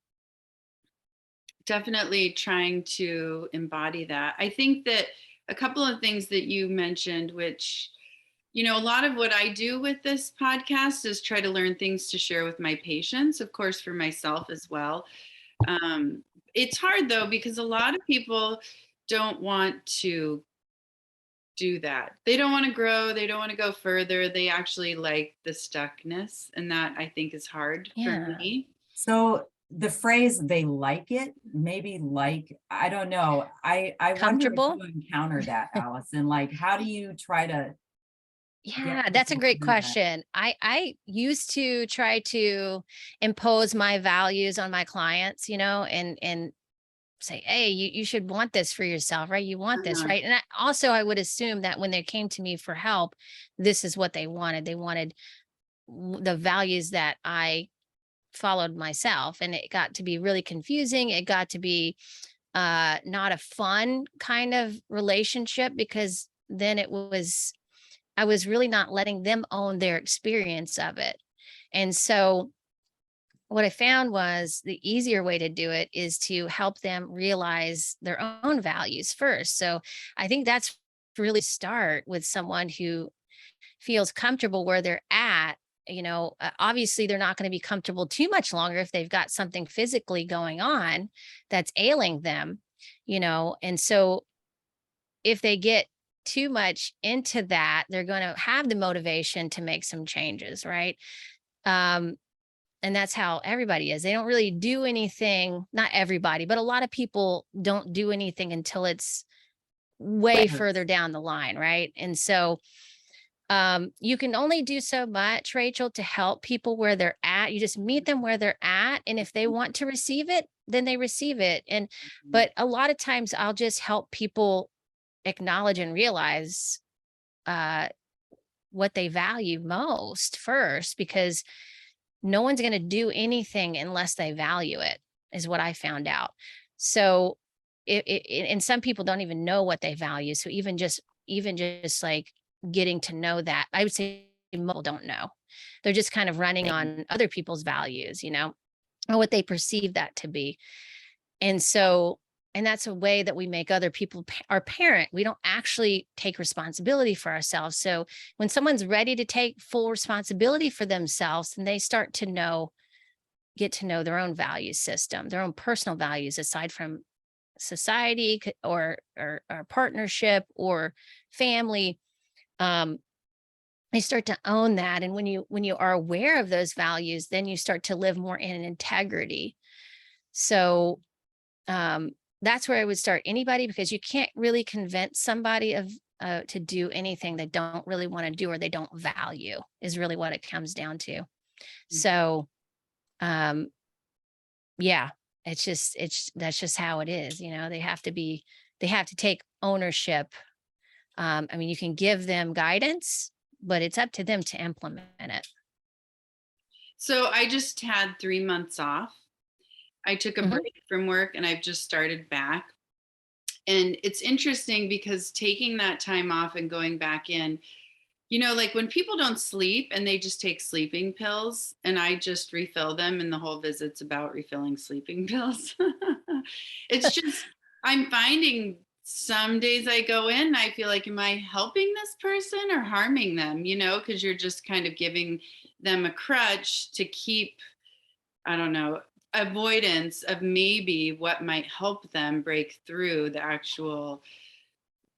definitely trying to embody that. I think that a couple of things that you mentioned, which, a lot of what I do with this podcast is try to learn things to share with my patients, of course, for myself as well. Um, it's hard though, because a lot of people don't want to do that. They don't want to grow. They don't want to go further. They actually like the stuckness. And that, I think, is hard for Yeah. me. So the phrase "they like it," maybe I don't know. I wonder if Comfortable. you encounter that, Allison. Like, how do you try to get Yeah, that's a people to great do that? question. I used to try to impose my values on my clients, and say, hey, you should want this for yourself, right? You want this, Uh-huh. right? And I would assume that when they came to me for help, this is what they wanted. They wanted the values that I followed myself, and it got to be really confusing. It got to be not a fun kind of relationship, because then I was really not letting them own their experience of it. And so what I found was the easier way to do it is to help them realize their own values first. So I think that's really start with someone who feels comfortable where they're at. Obviously they're not going to be comfortable too much longer if they've got something physically going on that's ailing them, and so if they get too much into that, they're going to have the motivation to make some changes, right? Um, and that's how everybody is. They don't really do anything, not everybody, but a lot of people don't do anything until it's way Right. further down the line, right? And so you can only do so much, Rachel, to help people where they're at. You just meet them where they're at, and if they want to receive it, then they receive it. But a lot of times I'll just help people acknowledge and realize uh what they value most first, because no one's going to do anything unless they value it, is what I found out. So and some people don't even know what they value. So even just like getting to know that, I would say most people don't know. They're just kind of running on other people's values, or what they perceive that to be. And so, and that's a way that we make other people our parent. We don't actually take responsibility for ourselves. So when someone's ready to take full responsibility for themselves, and they start to get to know their own value system, their own personal values, aside from society or partnership or family, they start to own that. And when you are aware of those values, then you start to live more in integrity. So that's where I would start anybody, because you can't really convince somebody to do anything they don't really want to do or they don't value, is really what it comes down to. So yeah, that's just how it is. They have to take ownership. I mean, you can give them guidance, but it's up to them to implement it. So I just had 3 months off. I took a Mhm. break from work and I've just started back. And it's interesting because taking that time off and going back in, like when people don't sleep and they just take sleeping pills and I just refill them, and the whole visit's about refilling sleeping pills. It's just, I'm finding some days I go in, I feel like, am I helping this person or harming them? Because you're just kind of giving them a crutch to keep, I don't know, avoidance of maybe what might help them break through the actual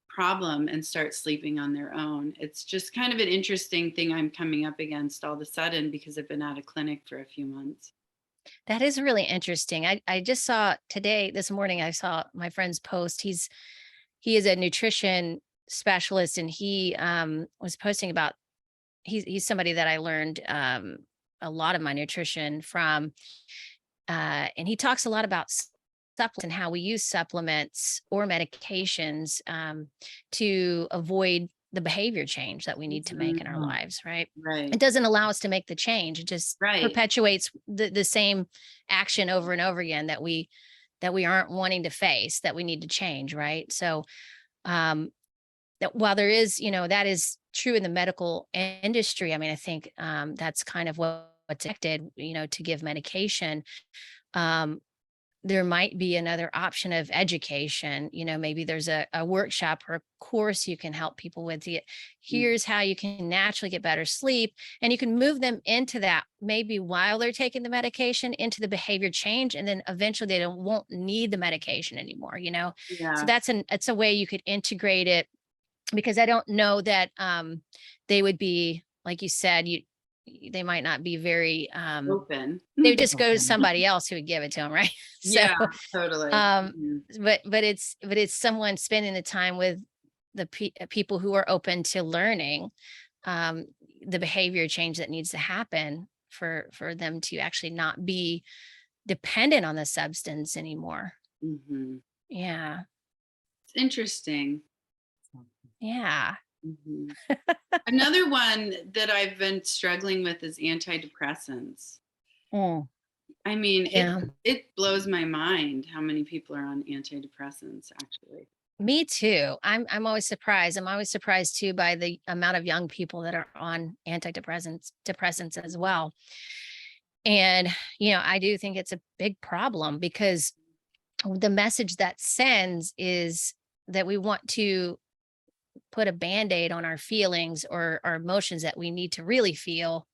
problem and start sleeping on their own. It's just kind of an interesting thing I'm coming up against all of a sudden because I've been out of clinic for a few months. That is really interesting. I just saw this morning, I saw my friend's post. He is a nutrition specialist, and he was posting about, he's somebody that I learned a lot of my nutrition from. And he talks a lot about supplements and how we use supplements or medications to avoid the behavior change that we need to make in our Mhm. lives, right? Right. It doesn't allow us to make the change. It just Right. perpetuates the same action over and over again that we aren't wanting to face, that we need to change, right? So that while there is, that is true in the medical industry. I mean, I think that's kind of what's expected, to give medication. Um, there might be another option of education. Maybe there's a workshop or a course you can help people with. Here's how you can naturally get better sleep. And you can move them into that, maybe while they're taking the medication, into the behavior change. And then eventually they won't need the medication anymore. So Yeah. it's a way you could integrate it, because I don't know that they would be, like you said, they might not be very Open. they would just go to Okay. somebody else who would give it to them, right? So Yeah, totally. um Mhm. but it's someone spending the time with the people who are open to learning um the behavior change that needs to happen for them to actually not be dependent on the substance anymore. Mhm. Yeah. It's interesting. Yeah. Mhm. Another one that I've been struggling with is antidepressants. Mm. I mean, Yeah. it blows my mind how many people are on antidepressants, actually. Me too. I'm always surprised. I'm always surprised too by the amount of young people that are on depressants as well. And, I do think it's a big problem because the message that sends is that we want to put a band-aid on our feelings or our emotions that we need to really feel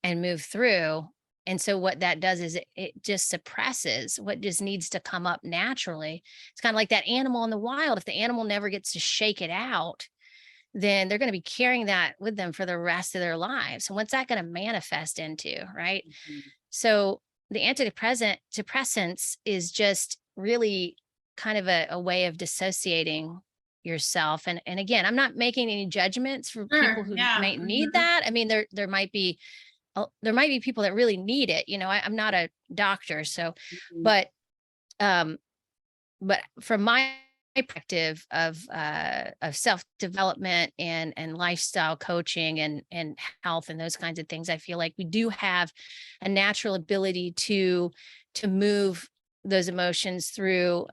and move through. And so what that does is it just suppresses what just needs to come up naturally. It's kind of like that animal in the wild. If the animal never gets to shake it out, then they're going to be carrying that with them for the rest of their lives. So what's that going to manifest into, right? Mhm. So the depressants is just really kind of a way of dissociating yourself. And again, I'm not making any judgments for people Sure. who Yeah. might need that. I mean, there might be people that really need it. I'm not a doctor, so, Mhm. but um, but from my perspective of self development and lifestyle coaching and health and those kinds of things, I feel like we do have a natural ability to move those emotions through.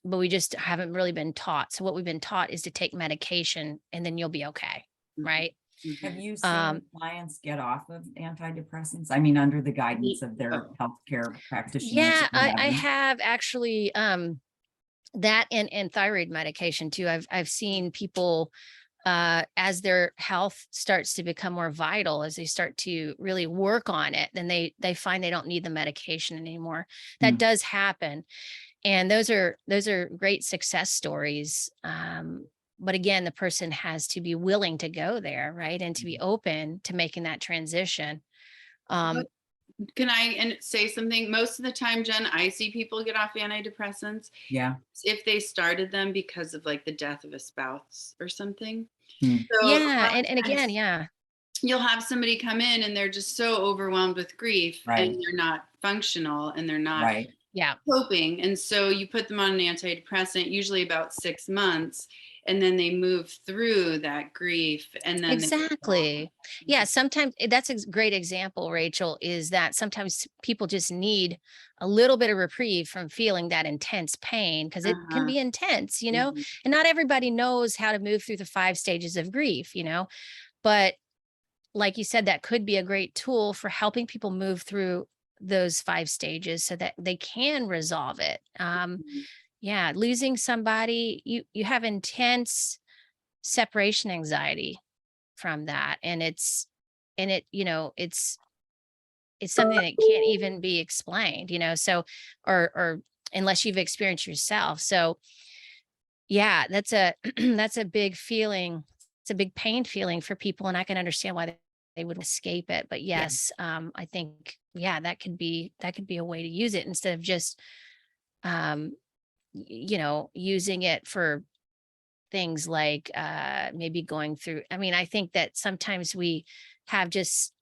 But we just haven't really been taught. So what we've been taught is to take medication and then you'll be okay, Mhm. right? Have Mhm. you Um, seen clients get off of antidepressants? I mean, under the guidance of their Oh, healthcare practitioners Yeah, or I whatever? have actually that and thyroid medication too. I've seen people as their health starts to become more vital, as they start to really work on it, then they find they don't need the medication anymore. That Hmm. does happen. And those are great success stories. But again, the person has to be willing to go there, right? And to be open to making that transition. Um, can I say something? Most of the time, Jen, I see people get off antidepressants Yeah. if they started them because of like the death of a spouse or something. Hmm. So a yeah, lot and of again, times yeah. you'll have somebody come in and they're just so overwhelmed with grief and Right. they're not functional and they're not Right. Yeah, coping. And so you put them on an antidepressant, usually about 6 months, and then they move through that grief and then they go on. exactly. Yeah, sometimes that's a great example, Rachel, is that sometimes people just need a little bit of reprieve from feeling that intense pain because it can Uh-huh. be intense, Mhm. and not everybody knows how to move through the 5 stages of grief, but like you said, that could be a great tool for helping people move through those 5 stages so that they can resolve it. Mhm. Yeah, losing somebody, you have intense separation anxiety from that, and it's something that can't even be explained, so or unless you've experienced yourself. So yeah, that's a that's a big feeling. It's a big pain feeling for people, and I can understand why they would escape it. But Yeah. yes, I think, yeah, that could be a way to use it instead of just using it for things like maybe going through. I mean, I think that sometimes we have just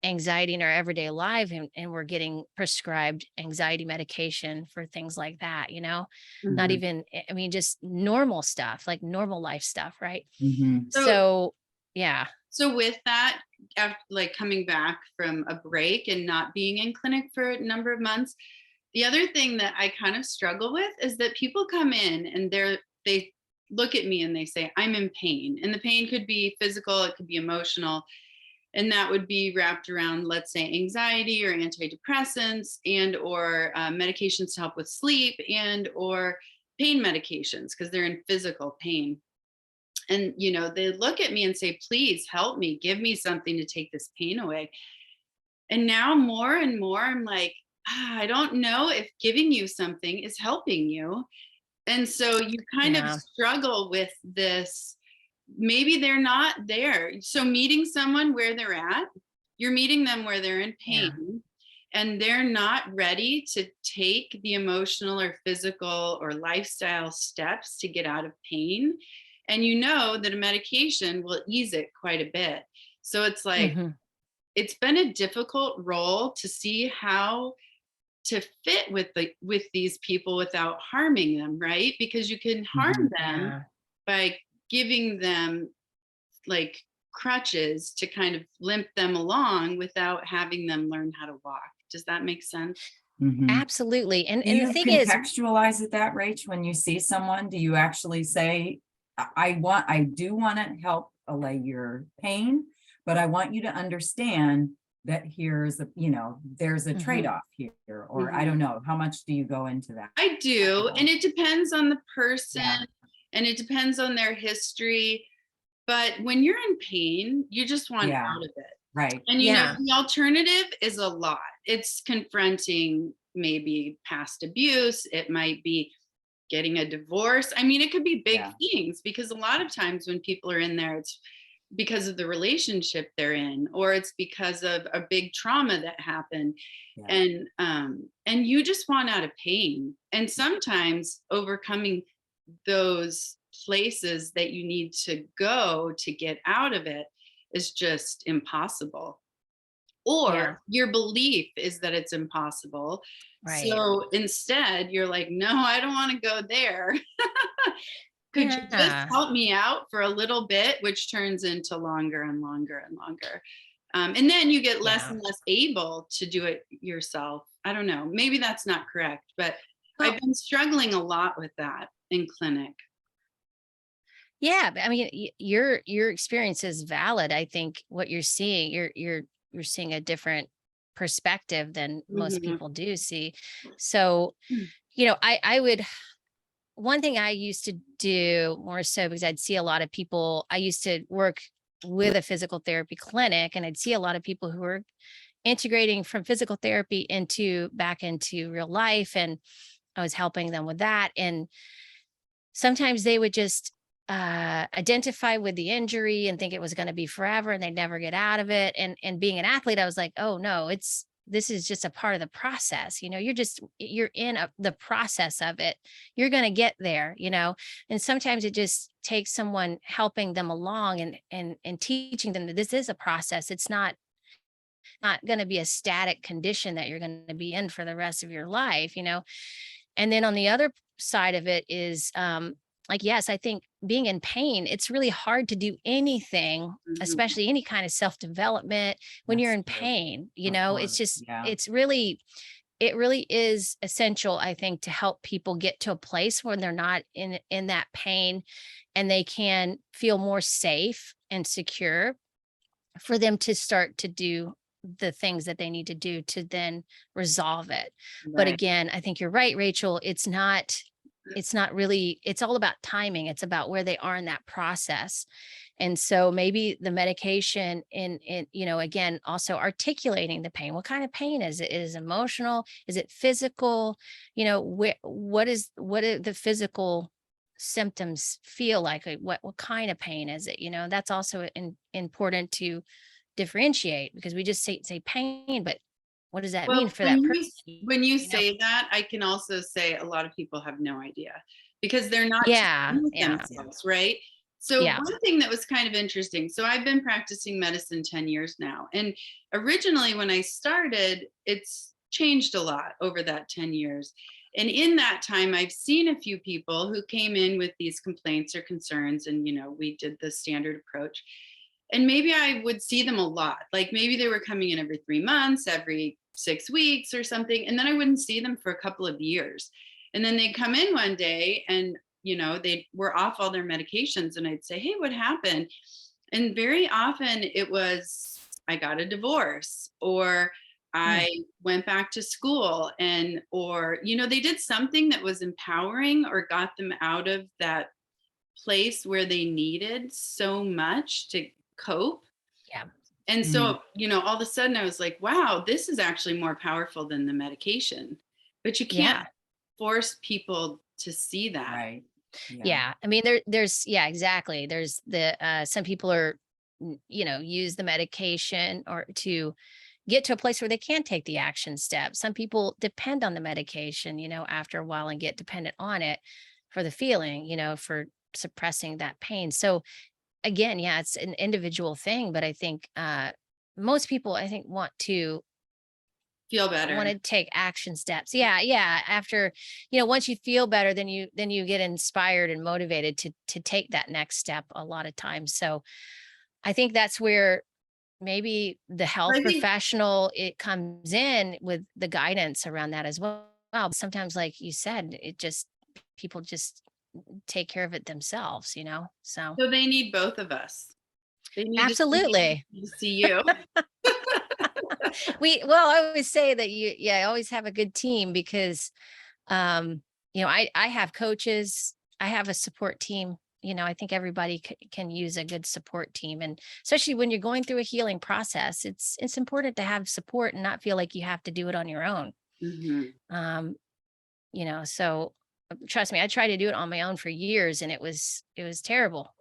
anxiety in our everyday life, and we're getting prescribed anxiety medication for things like that, not Mhm. even, I mean, just normal stuff, like normal life stuff, right? Hmm. So, So yeah. so with that, like coming back from a break and not being in clinic for a number of months, the other thing that I kind of struggle with is that people come in and they look at me and they say, I'm in pain. And the pain could be physical, it could be emotional. And that would be wrapped around, let's say, anxiety or antidepressants and or medications to help with sleep and or pain medications because they're in physical pain. And they look at me and say, please help me, give me something to take this pain away. And now more and more I'm like, I don't know if giving you something is helping you. And so you kind of Yeah. struggle with this. Maybe they're not there. So meeting someone where they're at, you're meeting them where they're in Yeah. pain and they're not ready to take the emotional or physical or lifestyle steps to get out of pain. And you know that a medication will ease it quite a bit. So it's like, Hmm. it's been a difficult role to see how to fit with these people without harming them, right? Because you can Hmm. harm them Yeah. by giving them like crutches to kind of limp them along without having them learn how to walk. Does that make sense? Mhm. Absolutely. Do And the you thing is, contextualize it that, Rach, when you see someone? Do you actually say, I do want to help allay your pain, but I want you to understand that here's a, there's a Mhm. trade-off here, or I don't know, how much do you go into that? I do. And it depends on the person Yeah. and it depends on their history. But when you're in pain, you just want Yeah. out of it. Right. And Yeah. the alternative is a lot. It's confronting maybe past abuse. It might be getting a divorce. I mean, it could be big Yeah. things, because a lot of times when people are in there, it's because of the relationship they're in, or it's because of a big trauma that happened. Yeah. And you just want out of pain. And sometimes overcoming those places that you need to go to get out of it is just impossible, or Yeah. your belief is that it's impossible. Right. So instead you're like, no, I don't want to go there. Could you just Yeah. help me out for a little bit, which turns into longer and longer and longer. And then you get less Yeah. and less able to do it yourself. I don't know, maybe that's not correct, but Well, I've been struggling a lot with that in clinic. yeah, but I mean, your experience is valid. I think what you're seeing, you're seeing a different perspective than most Mhm. people do see. So, I would, one thing I used to do more so, because I'd see a lot of people, I used to work with a physical therapy clinic, and I'd see a lot of people who were integrating from physical therapy into back into real life, and I was helping them with that. And sometimes they would just identify with the injury and think it was going to be forever, and they'd never get out of it. And being an athlete, I was like, oh no, this is just a part of the process. You're in the process of it. You're going to get there. And sometimes it just takes someone helping them along and teaching them that this is a process. It's not going to be a static condition that you're going to be in for the rest of your life. And then on the other side of it is, like, yes, I think being in pain, it's really hard to do anything, Mhm. especially any kind of self-development when you're That's in true. pain. Of It's course. just, Yeah. it really is essential, I think, to help people get to a place where they're not in that pain, and they can feel more safe and secure for them to start to do the things that they need to do to then resolve it. But Right. again, I think you're right, Rachel. It's not really, it's all about timing. It's about where they are in that process. And so maybe the medication again, also articulating the pain. What kind of pain is it? Is it emotional? Is it physical? What do the physical symptoms feel like? What kind of pain is it? That's also important to differentiate, because we just say pain, but what does that mean Well, for that person? when you You know? say that, I can also say a lot of people have no idea, because they're not Yeah, checking with yeah, themselves, right? So yeah. one thing that was kind of interesting. So I've been practicing medicine 10 years now. And originally when I started, it's changed a lot over that 10 years. And in that time, I've seen a few people who came in with these complaints or concerns, and we did the standard approach. And maybe I would see them a lot. Like maybe they were coming in every 3 months, every 6 weeks or something. And then I wouldn't see them for a couple of years. And then they'd come in one day and, they were off all their medications. And I'd say, hey, what happened? And very often it was, I got a divorce, or Mm, I went back to school, or, they did something that was empowering or got them out of that place where they needed so much to cope. yeah, And Mm. so, all of a sudden I was like, wow, this is actually more powerful than the medication. But you can't yeah. force people to see that. Right. Yeah. Yeah. I mean, there's, yeah, exactly. There's some people are, use the medication or to get to a place where they can take the action steps. Some people depend on the medication, after a while, and get dependent on it for the feeling, for suppressing that pain. So again, yeah, it's an individual thing, but I think, most people, I think, Feel better. want to take action steps. Yeah, yeah. After, once you feel better, then you get inspired and motivated to take that next step a lot of times. So I think that's where maybe the I health think professional, it comes in with the guidance around that as well. Sometimes, like you said, it just people just take care of it themselves, So so they need both of us. They need to see me absolutely. to see you. I always say that I always have a good team because um, I have coaches, I have a support team. I think everybody can use a good support team, and especially when you're going through a healing process, it's important to have support and not feel like you have to do it on your own. Mhm. Um, so trust me, I tried to do it on my own for years and it was terrible.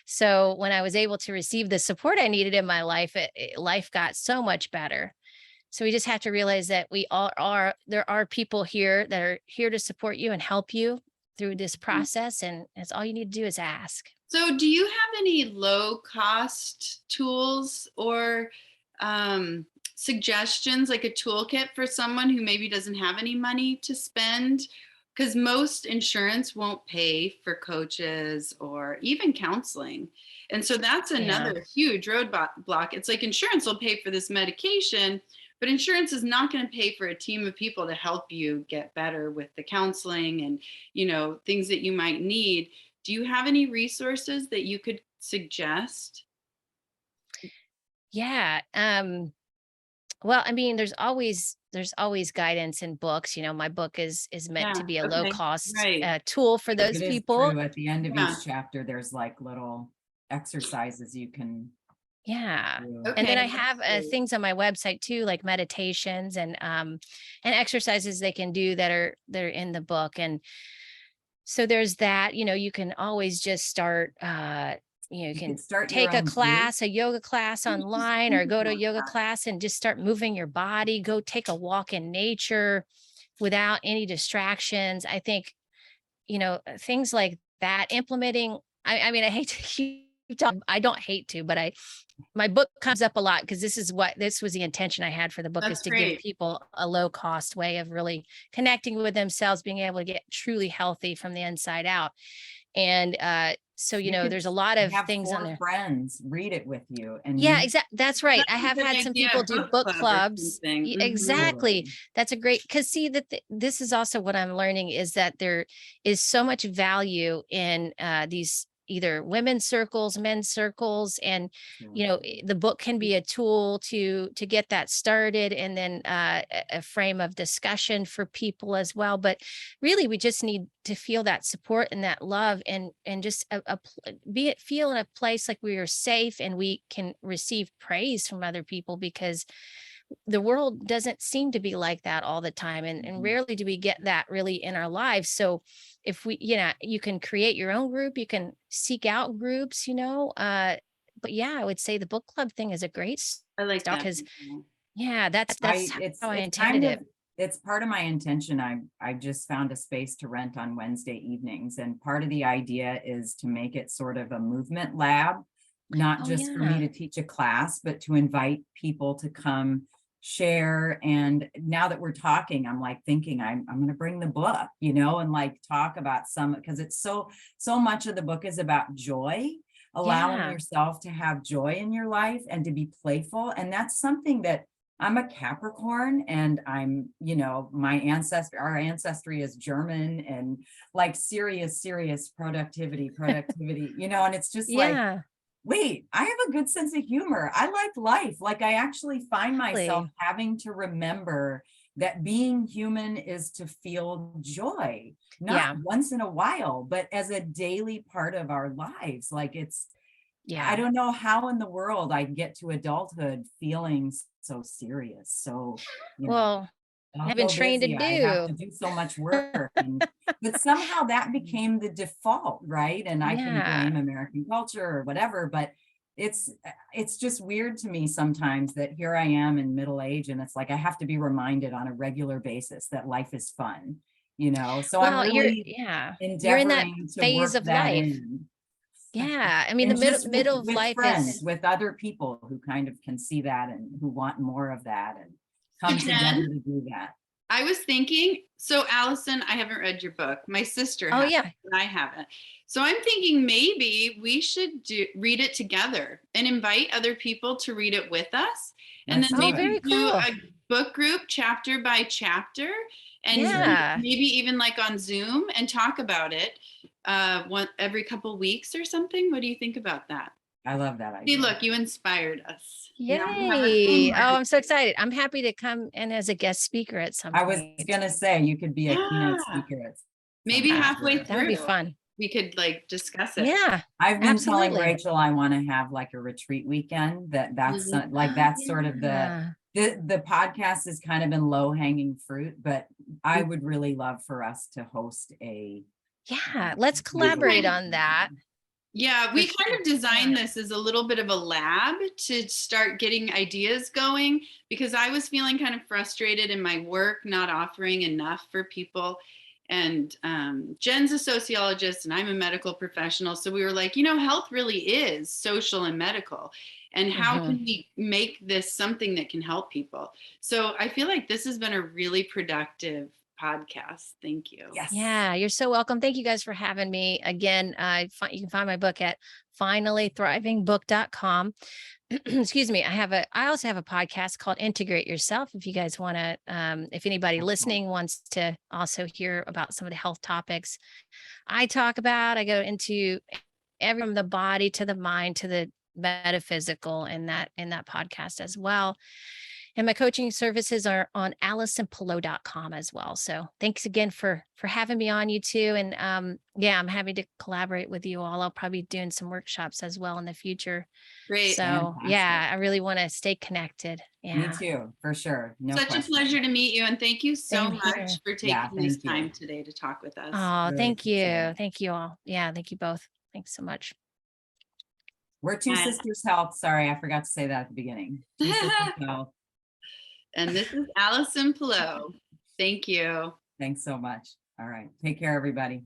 So when I was able to receive the support I needed in my life, life got so much better. So we just have to realize that we all are, there are people here that are here to support you and help you through this process. And that's all you need to do is ask. So, do you have any low cost tools or suggestions, like a toolkit for someone who maybe doesn't have any money to spend? Because most insurance won't pay for coaches or even counseling. And so that's Yeah. another huge roadblock. It's like insurance will pay for this medication, but insurance is not going to pay for a team of people to help you get better with the counseling and, things that you might need. Do you have any resources that you could suggest? Yeah. Well, I mean, there's always guidance in books. My book is meant Yeah. to be a low Okay. cost Right. tool for those It is people. true. At the end of Yeah. each chapter, there's like little exercises you can Yeah. do. And then I Okay. That's have great. things on my website too, like meditations and exercises they can do that are in the book. And so there's that, you can always just start you You can could start your take a own group. class, a yoga class I was just online, or thinking go to a about yoga that. class and just start moving your body, go take a walk in nature without any distractions. I think, things like that, implementing, I mean, I hate to keep talking, I don't hate to, but my book comes up a lot because this was the intention I had for the book, is That's to give great. people a low cost way of really connecting with themselves, being able to get truly healthy from the inside out. And so, You could there's a lot of have things on 4 there. friends read it with you and Yeah, you exactly. That's right. I That's a have good had some idea. people A do book book club or clubs. something. Exactly. totally. That's a great, because see that this is also what I'm learning, is that there is so much value in these either women's circles, men's circles, and the book can be a tool to get that started, and then a frame of discussion for people as well. But really, we just need to feel that support and that love, and just feel in a place like we are safe and we can receive praise from other people, because the world doesn't seem to be like that all the time, and Mhm. rarely do we get that really in our lives. So if you can create your own group, you can seek out groups, but yeah, I would say the book club thing is a great I like start, that. because yeah, that's I it's how I it's intended kind it. of it's part of my intention. I've just found a space to rent on Wednesday evenings, and part of the idea is to make it sort of a movement lab, not Oh just for me yeah. to teach a class, but to invite people to come share. And now that we're talking, I'm like thinking I'm going to bring the book, and like talk about some, because it's so much of the book is about joy, allowing Yeah. yourself to have joy in your life and to be playful. And that's something that I'm a Capricorn, and our ancestry is German, and like serious productivity, and it's just like, Yeah. wait, I have a good sense of humor. I like life. Like I actually find myself Exactly. having to remember that being human is to feel joy, not Yeah. once in a while, but as a daily part of our lives. Like I Yeah. don't know how in the world I get to adulthood feeling so serious. So, you know, Well, I'm I've been so trained to busy. I have do. to do so much work. But somehow that became the default, right? And I can Yeah. blame American culture or whatever, but it's just weird to me sometimes that here I am in middle age, and it's like I have to be reminded on a regular basis that life is fun. So I'm Well, really you're in that endeavoring to phase work of that life. in. Yeah. I mean, the And middle just with middle of with life friends, is with other people who kind of can see that and who want more of that and So come together Jen, to do that. I was thinking, so Allison, I haven't read your book. My sister Oh has, yeah. but I haven't. So I'm thinking maybe we should read it together and invite other people to read it with us. And Let's then do Oh, it. very maybe do cool. a book group chapter by chapter and Yeah. maybe even like on Zoom and talk about it every couple weeks or something. What do you think about that? I love that See, idea. look, you inspired us. Now we have a Yay. thing. Oh, I'm so excited. I'm happy to come in as a guest speaker at some I was point. gonna say you could be a keynote Yeah. speaker at Maybe some point. halfway That would be through, fun. we could like discuss it. Yeah. I've been telling Absolutely. Rachel I want to have like a retreat weekend. That's Mhm. like that's sort of Yeah. the podcast has kind of been low hanging fruit, but I would really love for us to host a Yeah. Let's collaborate on that. Yeah, we For kind sure. of designed this as a little bit of a lab to start getting ideas going because I was feeling kind of frustrated in my work, not offering enough for people. And Jen's a sociologist and I'm a medical professional. So we were like, health really is social and medical. And how Mhm. can we make this something that can help people? So I feel like this has been a really productive podcast. Thank you. yes. Yeah, you're so welcome. Thank you guys for having me. Again, you can find my book at finalythrivingbook.com. Excuse me. I also have a podcast called Integrate Yourself. If you guys want to, if anybody listening wants to also hear about some of the health topics I talk about, I go into from the body to the mind to the metaphysical in that podcast as well. And my coaching services are on AllisonPelot.com as well. So thanks again for having me on, you two. And yeah, I'm happy to collaborate with you all. I'll probably be doing some workshops as well in the future. Great. So yeah, Fantastic. I really want to stay connected. Me Yeah. too, for sure. No Such question. a pleasure to meet you. And thank you so Same here. much for Yeah, taking this thank you. time today to talk with us. Oh, Really thank appreciate you. it. Thank you all. Yeah, thank you both. Thanks so much. We're Two Bye. Sisters Health. Sorry, I forgot to say that at the beginning. Two Sisters Health. And this is Allison Pelot. Thank you. Thanks so much. All right. Take care, everybody.